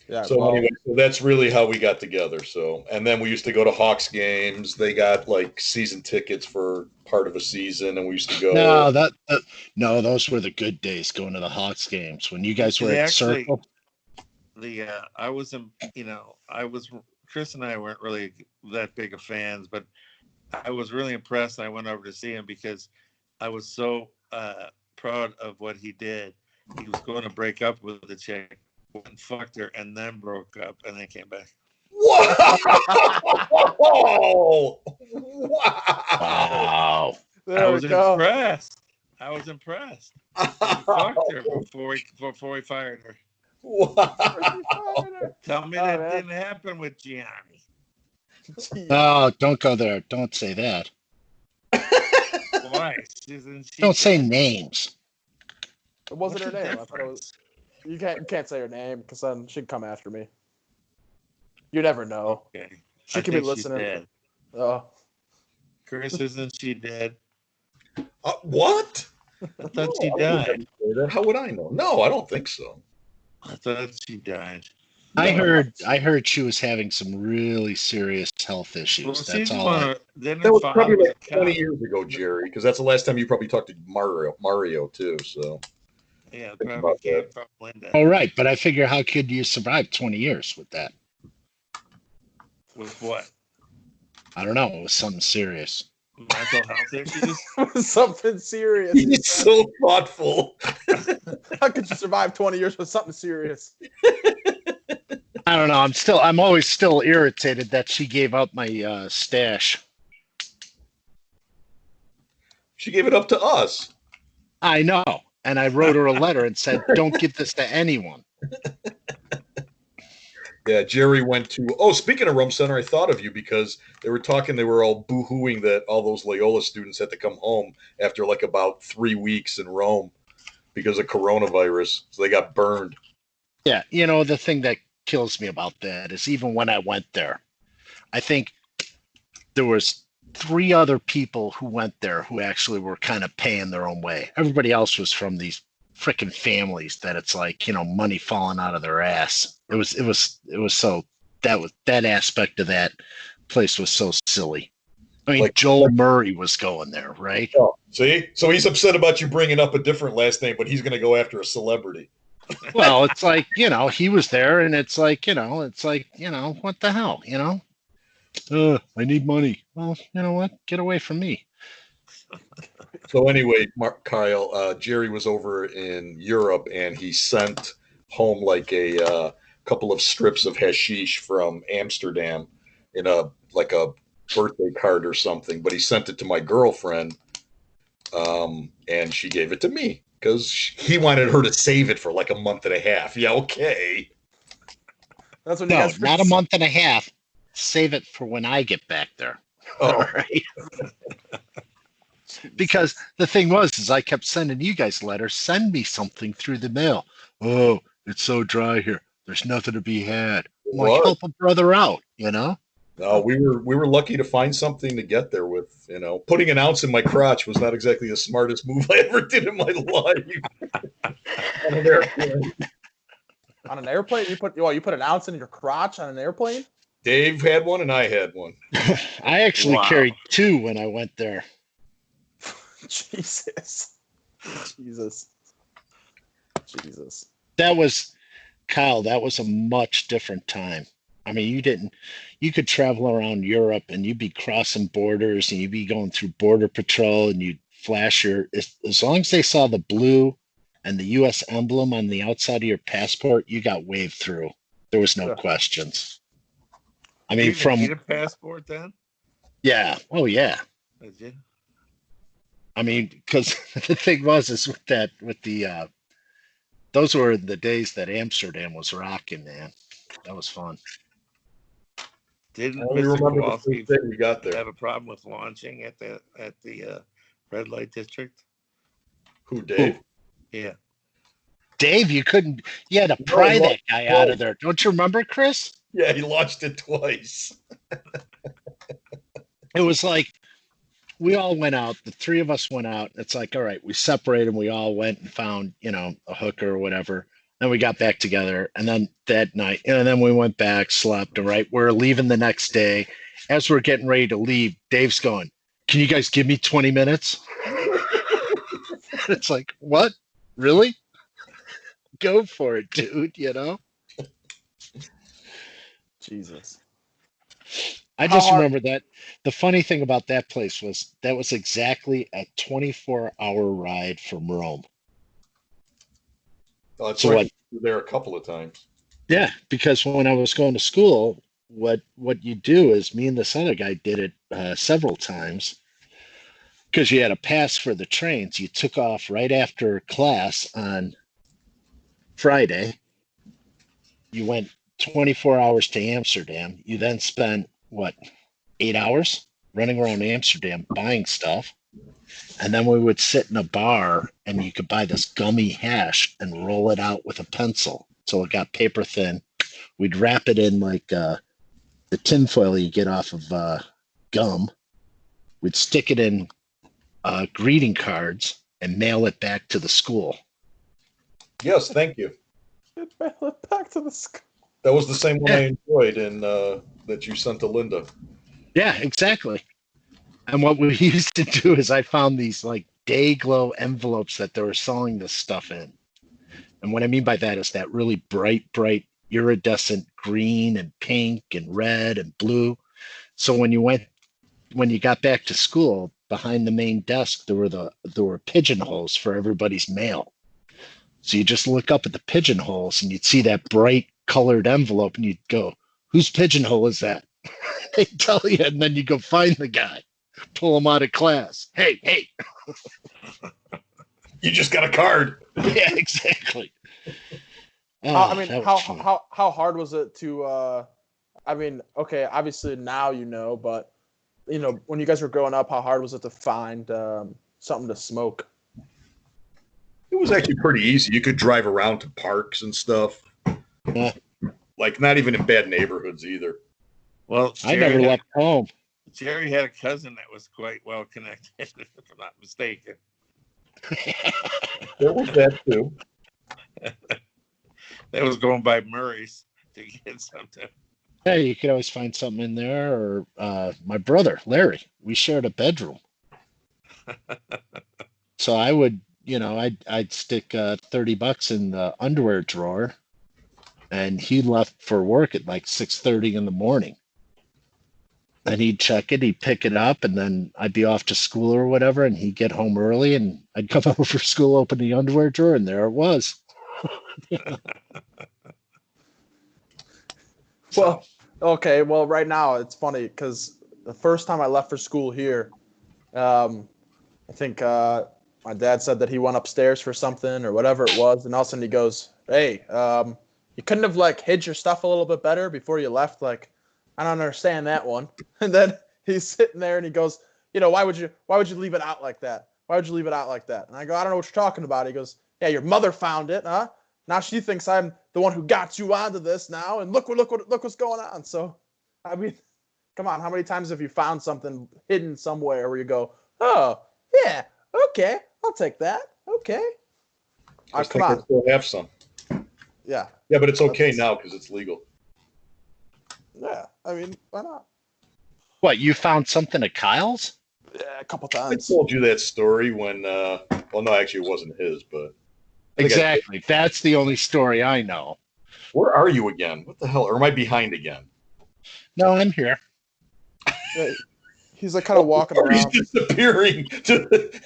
Yeah. So well, anyway, so that's really how we got together. So, and then we used to go to Hawks games. They got like season tickets for part of a season, and we used to go. No, those were the good days going to the Hawks games when you guys were They at actually- Circle. I wasn't, Chris and I weren't really that big of fans, but I was really impressed. I went over to see him because I was so proud of what he did. He was going to break up with the chick, went and fucked her, and then broke up, and then came back. Whoa! Wow! Wow. there I we was go. impressed. He fucked her before he fired her. Wow! Tell me Oh, that man. didn't happen with Gianni. No, don't go there. Don't say that. Why? Isn't she Don't say dead? names. It wasn't What's her the name. I thought it was. difference? You can't say her name because then she'd come after me. You never know. Okay. She I could be think she's listening. dead. Oh, Chris, isn't she dead? What? I thought she No, I would died. never say that. How would I know? No, I don't think so. I thought she died. I No. heard she was having some really serious health Well, issues. she's That's all. I, then her That was father probably was like a 20 cop. years ago, Jerry, because that's the last time you probably talked to Mario too. So Yeah, Think probably about came that. from Linda. all right, but I figure how could you survive 20 years with that? With what? I don't know. It was something serious. Mental health issues? something serious. he he's said. so thoughtful. How could you survive 20 years with something serious? I don't know. I'm always still irritated that she gave up my stash. She gave it up to us. I know. And I wrote her a letter and said, don't give this to anyone. Yeah, Jerry went to. Oh, speaking of Rum Center, I thought of you because they were talking. They were all boo-hooing that all those Loyola students had to come home after like about 3 weeks in Rome because of coronavirus. So they got burned. Yeah, you know, the thing that kills me about that is even when I went there, I think there was 3 other people who went there who actually were kind of paying their own way. Everybody else was from these freaking families that it's like, you know, money falling out of their ass. It was so that aspect of that place was so silly. I mean, Like- Joel Murray was going there, right? Oh, see? So he's upset about you bringing up a different last name, but he's going to go after a celebrity. Well, it's like, you know, he was there and it's like, you know, what the hell, you know? I need money. Well, you know what? Get away from me. So anyway, Kyle, Jerry was over in Europe and he sent home like a couple of strips of hashish from Amsterdam in a birthday card or something. But he sent it to my girlfriend, and she gave it to me because he wanted her to save it for like a month and a half. Yeah, okay. That's when you No, guys not a month and a half. Save it for when I get back there. Oh, All right. Because the thing was, is I kept sending you guys letters. Send me something through the mail. Oh, it's so dry here. There's nothing to be had. I'm like, What? help a brother out, you know? No, we were lucky to find something to get there with. Putting an ounce in my crotch was not exactly the smartest move I ever did in my life. On an airplane. On an airplane, you put an ounce in your crotch on an airplane? Dave had one and I had one. I actually Wow. carried 2 when I went there. Jesus. That was, Kyle, that was a much different time. I mean, you could travel around Europe and you'd be crossing borders and you'd be going through border patrol and you'd flash as long as they saw the blue and the U.S. emblem on the outside of your passport, you got waved through. There was no questions. I mean, You need a passport then? Yeah. Oh, yeah. Did you? I mean, because the thing was, is those were the days that Amsterdam was rocking, man. That was fun. Didn't I only Mr. remember the Kowalski first day we got there. have a problem with launching at the red light district? Who, Dave? Yeah. Dave, you had to pry that guy out of there. Don't you remember, Chris? Yeah, he launched it twice. It was like we all went out. The 3 of us went out. It's like, all right, we separated and we all went and found, a hooker or whatever. Then we got back together. And then that night, and then we went back, slept. All right, we're leaving the next day. As we're getting ready to leave, Dave's going, can you guys give me 20 minutes? It's like, what? Really? Go for it, dude, Jesus. I just remember that the funny thing about that place was that was exactly a 24-hour ride from Rome. Oh, that's So right. You were there a couple of times. Yeah, because when I was going to school, what you do is me and this other guy did it several times because you had a pass for the trains. You took off right after class on Friday. You went 24 hours to Amsterdam. You then spent, 8 hours running around Amsterdam buying stuff. And then we would sit in a bar and you could buy this gummy hash and roll it out with a pencil. So it got paper thin. We'd wrap it in like the tinfoil you get off of gum. We'd stick it in greeting cards and mail it back to the school. Yes, thank you. Mail it back to the school. That was the same one I enjoyed and that you sent to Linda. Yeah, exactly. And what we used to do is I found these like day glow envelopes that they were selling this stuff in. And what I mean by that is that really bright iridescent green and pink and red and blue. So when you got back to school, behind the main desk, there were pigeonholes for everybody's mail. So you just look up at the pigeonholes and you'd see that bright colored envelope and you'd go, whose pigeonhole is that? They tell you, and then you go find the guy, pull him out of class. Hey. You just got a card. Yeah, exactly. I mean, how hard was it to? I mean, okay, obviously now but when you guys were growing up, how hard was it to find something to smoke? It was actually pretty easy. You could drive around to parks and stuff. Yeah. Like not even in bad neighborhoods either. Well, I never left home. Jerry had a cousin that was quite well connected, if I'm not mistaken. There was that too. That was going by Murray's to get something. Hey, you could always find something in there. Or my brother, Larry, we shared a bedroom. So I would, I'd stick $30 in the underwear drawer, and he left for work at like 6:30 in the morning. And he'd check it, he'd pick it up, and then I'd be off to school or whatever, and he'd get home early, and I'd come over for school, open the underwear drawer, and there it was. Well, okay. Well, right now it's funny because the first time I left for school here, I think my dad said that he went upstairs for something or whatever it was, and all of a sudden he goes, "Hey, you couldn't have like hid your stuff a little bit better before you left." Like, I don't understand that one. And then he's sitting there and he goes, why would you leave it out like that? Why would you leave it out like that? And I go, I don't know what you're talking about. He goes, yeah, your mother found it, huh? Now she thinks I'm the one who got you onto this now, and look what's going on. So, I mean, come on, how many times have you found something hidden somewhere where you go, oh, yeah, okay, I'll take that, okay. Come on. I still have some. Yeah. Yeah, but it's okay now because it's legal. Yeah, I mean, why not? What, you found something at Kyle's? Yeah, a couple I times. told you that story when, well, no, actually, it wasn't his, but. Exactly. That's the only story I know. Where are you again? What the hell? Or am I behind again? No, I'm here. Yeah, he's like kind of walking around. He's disappearing.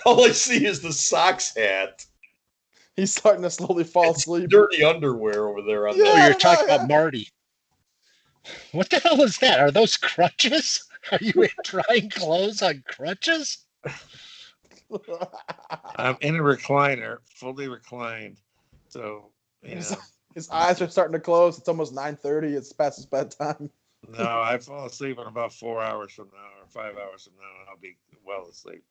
All I see is the socks hat. He's starting to slowly fall asleep. Dirty underwear over there on Oh, you're talking about Marty. What the hell is that? Are those crutches? Are you trying clothes on crutches? I'm in a recliner, fully reclined. So, his eyes are starting to close. It's almost 9:30. It's past his bedtime. No, I fall asleep in about 4 hours from now or 5 hours from now, and I'll be well asleep.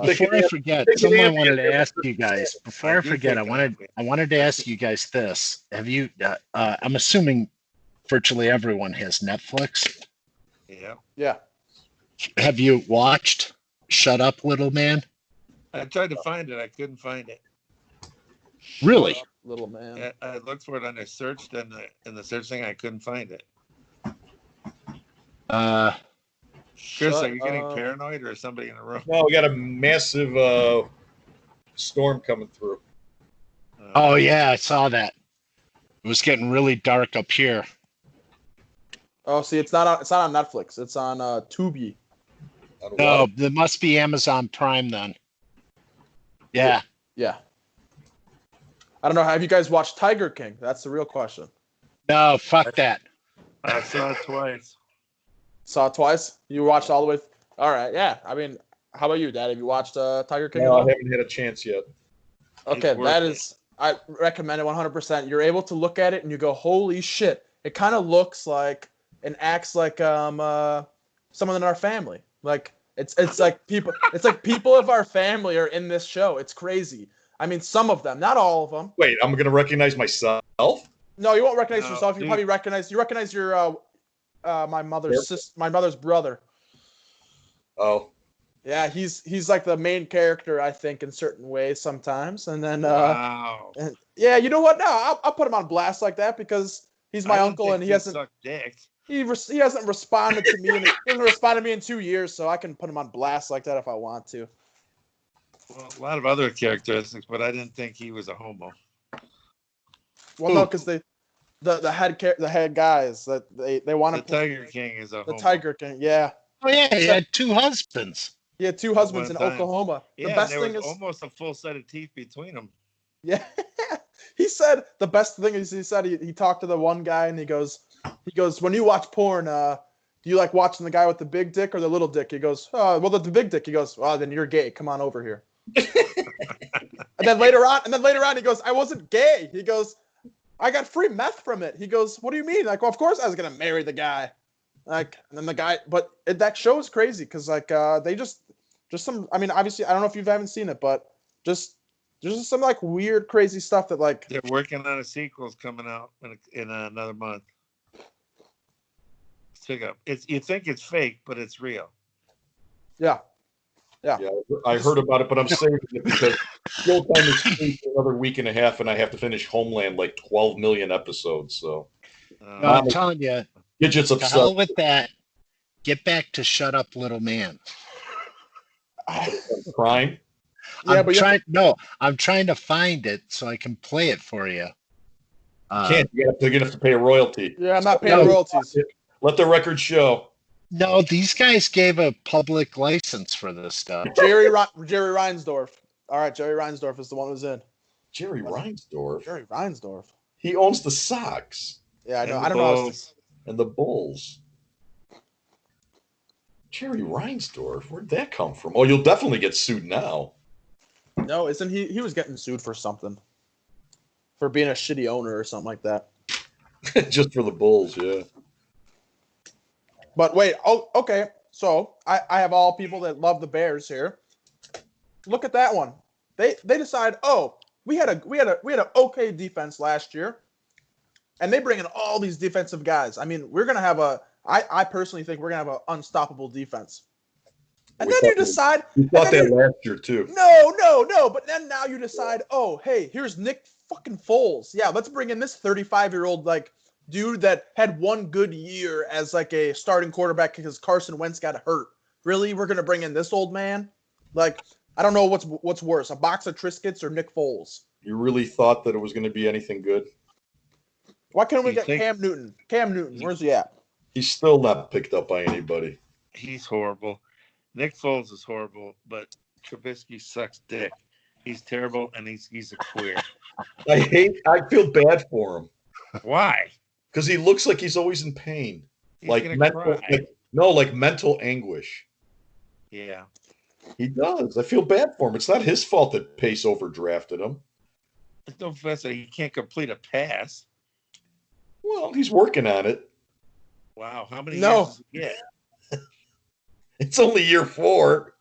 Before I forget, something I wanted to ask you guys. Before I forget, I wanted to ask you guys this. Have you? I'm assuming virtually everyone has Netflix. Yeah. Yeah. Have you watched Shut Up, Little Man? I tried to find it. I couldn't find it. Really? Shut up, little man. I looked for it and I searched in the search thing. I couldn't find it. Chris, are you getting paranoid or is somebody in the room? No, we got a massive storm coming through. Oh yeah, I saw that. It was getting really dark up here. Oh, see, it's not on Netflix. It's on Tubi. No, there must be Amazon Prime then. Yeah. Yeah. I don't know. Have you guys watched Tiger King? That's the real question. No, fuck that. I saw it twice. Saw it twice? You watched all the way? All right. Yeah. I mean, how about you, Dad? Have you watched Tiger King? No, I haven't had a chance yet. Okay, I recommend it 100%. You're able to look at it and you go, holy shit. It kind of looks like and acts like someone in our family. Like it's like people of our family are in this show. It's crazy. I mean, some of them, not all of them. Wait, I'm gonna recognize myself? No, you won't recognize yourself. You probably recognize your my mother's brother. Oh. Yeah, he's like the main character, I think, in certain ways sometimes. And then wow. Yeah, you know what? No, I'll put him on blast like that because he's my uncle and he hasn't he hasn't responded to me and he hasn't responded to me in 2 years, so I can put him on blast like that if I want to. Well, a lot of other characteristics, but I didn't think he was a homo. Well, no, because the head guys that they want to. The Tiger King is a homo. The Tiger King, yeah. Oh yeah, he had 2 husbands. He had 2 husbands in Oklahoma. Yeah, the best there thing was is almost a full set of teeth between them. Yeah, he said the best thing is he talked to the one guy and he goes when you watch porn, do you like watching the guy with the big dick or the little dick? He goes, oh, well, the big dick. He goes, well, then you're gay. Come on over here. And then later on, he goes, I wasn't gay. He goes, I got free meth from it. He goes, what do you mean? Like, well, of course I was gonna marry the guy. Like, and then the guy, but that show is crazy because like they just some. I mean, obviously, I don't know if you haven't seen it, but just there's some like weird, crazy stuff that like they're working on a sequel coming out in another month. Pick up. You think it's fake, but it's real. Yeah. I heard about it, but I'm saving it because Showtime is free for another week and a half, and I have to finish Homeland like 12 million episodes. So, no, I'm telling you, Gidget's upset. To hell with that. Get back to Shut Up, Little Man. Prime. Yeah, I'm trying to find it so I can play it for you. Can't. You're gonna have to pay a royalty. Yeah, I'm not paying royalties. Let the record show. No, these guys gave a public license for this stuff. Jerry Reinsdorf. All right, Jerry Reinsdorf is the one who's in. Jerry Reinsdorf. Jerry Reinsdorf. He owns the Sox. Yeah, I know. I don't know. And the Bulls. Jerry Reinsdorf. Where'd that come from? Oh, you'll definitely get sued now. No, isn't he? He was getting sued for something. For being a shitty owner or something like that. Just for the Bulls, yeah. But wait, okay. So I have all people that love the Bears here. Look at that one. They decide, oh, we had an okay defense last year, and they bring in all these defensive guys. I mean, we're gonna have I personally think we're gonna have an unstoppable defense. And then you decide. We thought that last year too. No. But then now you decide, oh, hey, here's Nick fucking Foles. Yeah, let's bring in this 35-year-old like dude that had one good year as like a starting quarterback because Carson Wentz got hurt. Really, we're gonna bring in this old man? Like, I don't know what's worse, a box of Triscuits or Nick Foles. You really thought that it was going to be anything good? Why can't we get Cam Newton? Cam Newton, where's he at? He's still not picked up by anybody. He's horrible. Nick Foles is horrible, but Trubisky sucks dick. He's terrible, and he's a queer. I feel bad for him. Why? Because he looks like he's always in pain. He's like mental anguish. Yeah. He does. I feel bad for him. It's not his fault that Pace overdrafted him. It's no offense that he can't complete a pass. Well, he's working on it. Wow. How many years does he get? It's only year 4.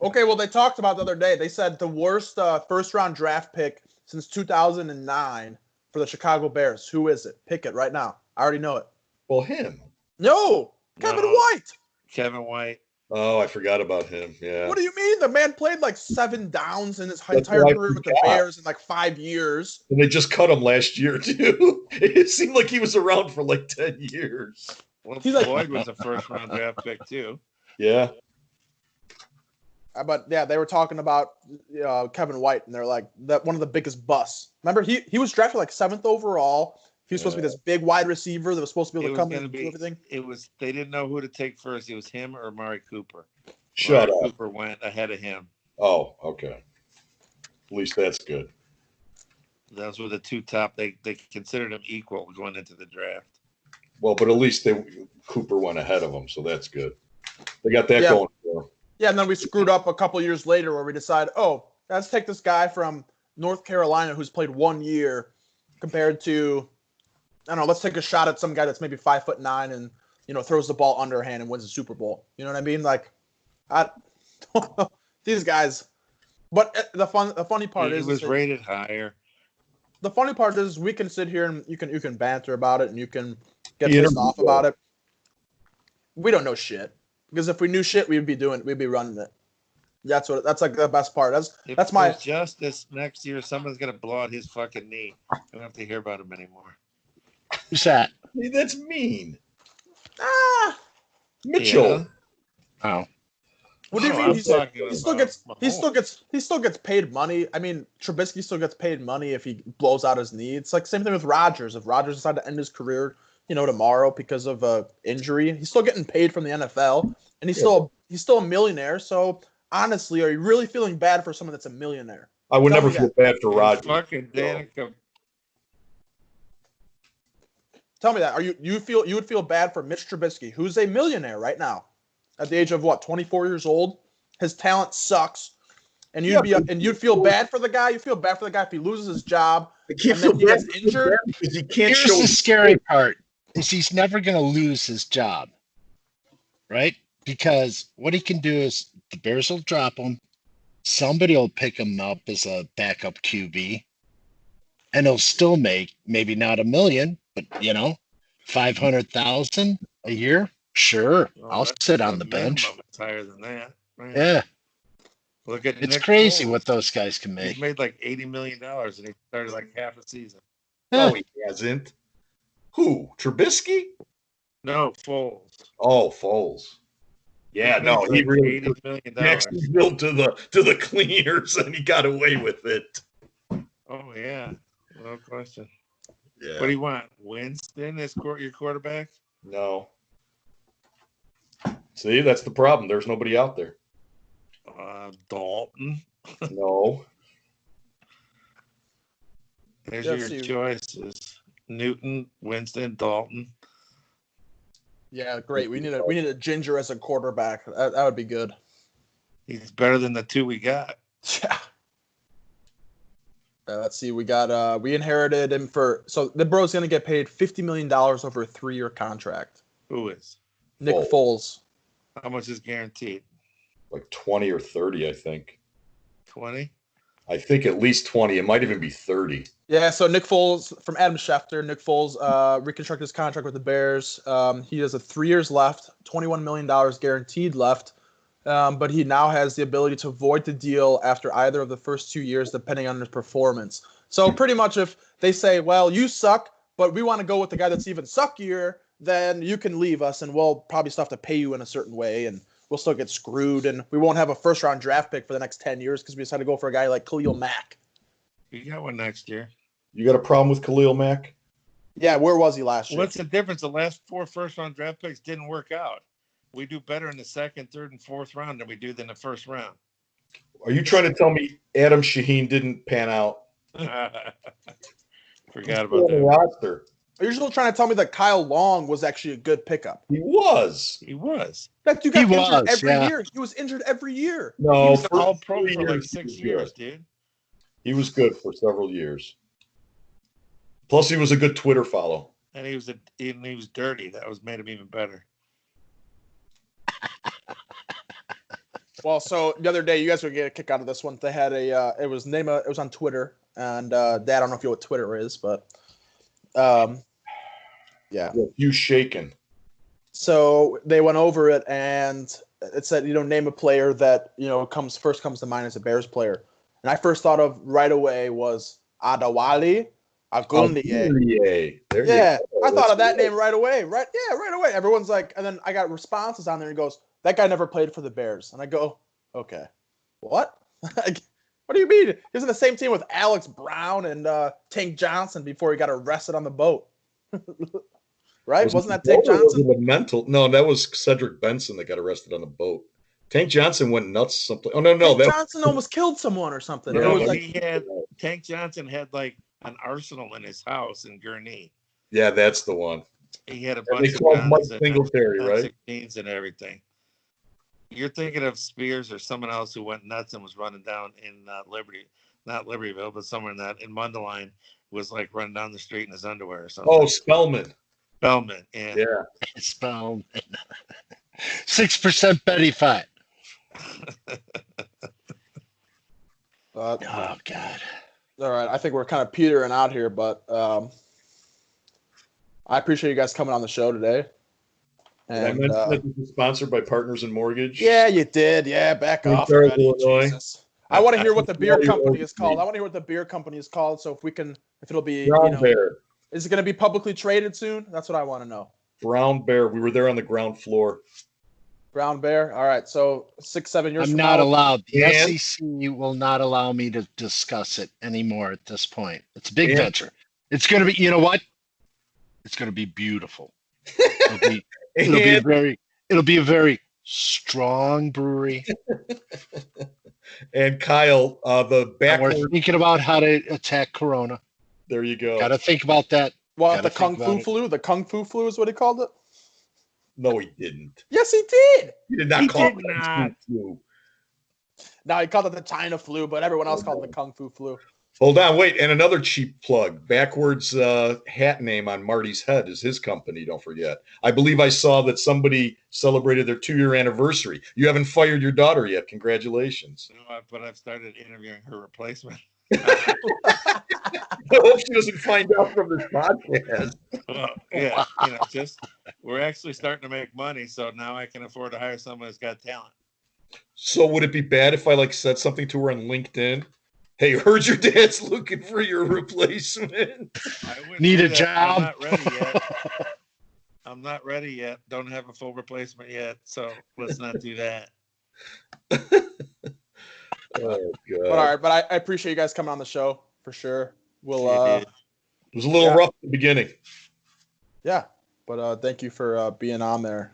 Okay, well, they talked about the other day. They said the worst first-round draft pick since 2009 for the Chicago Bears. Who is it? Pick it right now. I already know it. Well, him. No, Kevin White. Kevin White. Oh, I forgot about him. Yeah. What do you mean? The man played like 7 downs in his entire career with the Bears in like 5 years. And they just cut him last year, too. It seemed like he was around for like 10 years. Well, Floyd was a first-round draft pick, too. Yeah. But, yeah, they were talking about Kevin White, and they're like, that one of the biggest busts. Remember, he was drafted like 7th overall. He was supposed to be this big wide receiver that was supposed to be able to come in and do everything. They didn't know who to take first. It was him or Amari Cooper. Shut up. Cooper went ahead of him. Oh, okay. At least that's good. Those were the two top. They considered him equal going into the draft. Well, but at least Cooper went ahead of him, so that's good. They got that going for them. Yeah, and then we screwed up a couple years later where we decide, oh, let's take this guy from North Carolina who's played 1 year compared to, I don't know, let's take a shot at some guy that's maybe 5'9" and, throws the ball underhand and wins the Super Bowl. You know what I mean? Like, these guys. But the funny part is he was rated higher. The funny part is we can sit here and you can banter about it and you can get pissed off about it. We don't know shit. Because if we knew shit, we'd be running it. That's like the best part. That's my justice next year. Someone's gonna blow out his fucking knee. I don't have to hear about him anymore. Who's that? Hey, that's mean. Mitchell. Yeah. Oh. What do you mean? He still gets paid money. I mean, Trubisky still gets paid money if he blows out his knee. It's like same thing with Rodgers. If Rodgers decided to end his career, tomorrow because of injury, he's still getting paid from the NFL, and he's still a millionaire. So honestly, are you really feeling bad for someone that's a millionaire? I would never feel bad for Rodgers. Fucking Danica. Tell me that. You would feel bad for Mitch Trubisky, who's a millionaire right now, at the age of 24 years old. His talent sucks, and you'd feel bad for the guy. You feel bad for the guy if he loses his job and then he gets injured because he can't show. Here's the scary part: is he's never going to lose his job, right? Because what he can do is the Bears will drop him, somebody will pick him up as a backup QB, and he'll still make maybe not $1 million, but 500,000 a year. Sure, I'll sit on the bench. It's higher than that. Right? Yeah. Look at it's Nick crazy Foles. what those guys can make. He's made like $80 million, and he started like half a season. No, he hasn't. Who? Trubisky? No, Foles. Oh, Foles. Yeah, no, he really $80 million. He actually built to the cleaners, and he got away with it. Oh yeah, no question. Yeah. What do you want? Winston as your quarterback? No. See, that's the problem. There's nobody out there. Dalton. No. There's your choices: Newton, Winston, Dalton. Yeah, great. We need a ginger as a quarterback. That would be good. He's better than the two we got. Yeah. Let's see. We inherited him so the bro's going to get paid $50 million over a 3-year contract. Who is? Nick Foles. How much is guaranteed? Like 20 or 30, I think. 20? I think at least 20. It might even be 30. Yeah, so Nick Foles, from Adam Schefter, Nick Foles reconstructed his contract with the Bears. He has 3 years left, $21 million guaranteed left, but he now has the ability to void the deal after either of the first 2 years, depending on his performance. So pretty much if they say, well, you suck, but we want to go with the guy that's even suckier, then you can leave us, and we'll probably still have to pay you in a certain way, and we'll still get screwed, and we won't have a first-round draft pick for the next 10 years because we decided to go for a guy like Khalil Mack. You got one next year. You got a problem with Khalil Mack? Yeah, where was he last year? What's the difference? The last 4 first-round draft picks didn't work out. We do better in the second, third, and fourth round than we do in the first round. Are you trying to tell me Adam Shaheen didn't pan out? Forgot about that. Roster. Are you still trying to tell me that Kyle Long was actually a good pickup? He was. He was. That dude got He injured was, every yeah. year. He was injured every year. He No, was all pro 3 for like years, 6 he was years, good. dude. He was good for several years. Plus, he was a good Twitter follow. And he was dirty. That was made him even better. Well, so the other day, you guys were getting a kick out of this one. They had it was on Twitter, and Dad, I don't know if you know what Twitter is, but yeah. You shaken. So they went over it, and it said, name a player that comes to mind as a Bears player, and I first thought of right away was Adewale Agunleye. Yeah, I thought of that name right away. Right away. Everyone's like, and then I got responses on there. And he goes, that guy never played for the Bears, and I go, okay, what? What do you mean? He was in the same team with Alex Brown and Tank Johnson before he got arrested on the boat. Right? Wasn't that Tank Johnson? No, that was Cedric Benson that got arrested on the boat. Tank Johnson went nuts someplace. Oh no, Tank Johnson almost killed someone or something. No, it was Tank Johnson had like an arsenal in his house in Gurnee. Yeah, that's the one. He had a bunch of Mike guns Singletary, right? 16s and everything. You're thinking of Spears or someone else who went nuts and was running down in not Libertyville, but somewhere in Mundelein, was like running down the street in his underwear or something. Oh, Spellman. Yeah. Spellman. 6% Betty fat. oh God. All right, I think we're kind of petering out here, but I appreciate you guys coming on the show today. And, I mentioned that this is sponsored by Partners in Mortgage. Yeah, you did. Yeah, back off already. Jesus. I want to hear what the beer company is called. So if it'll be Brown Bear. Is it going to be publicly traded soon? That's what I want to know. Brown Bear. We were there on the ground floor. Brown Bear. All right. So 6-7 years. I'm not allowed. The SEC will not allow me to discuss it anymore at this point. It's a big venture. It's going to be. You know what? It's going to be beautiful. It'll be a very strong brewery. And Kyle, we're thinking about how to attack Corona. There you go. Got to think about that. Well, the Kung Fu flu. The Kung Fu flu is what he called it. No, he didn't. Yes, he did. He did not call it the Kung Fu flu. No, he called it the China flu, but everyone else called it the Kung Fu flu. Hold on, wait, and another cheap plug. Backwards hat name on Marty's head is his company, don't forget. I believe I saw that somebody celebrated their 2-year anniversary. You haven't fired your daughter yet. Congratulations. No, but I've started interviewing her replacement. I hope she doesn't find out from this podcast. Yeah, we're actually starting to make money, so now I can afford to hire someone who's got talent. So would it be bad if I said something to her on LinkedIn? Hey, heard your dad's looking for your replacement. Need a job? I'm not ready yet. Don't have a full replacement yet, so let's not do that. Oh, God. But all right, but I appreciate you guys coming on the show for sure. It was a little rough at the beginning. Yeah, but thank you for being on there.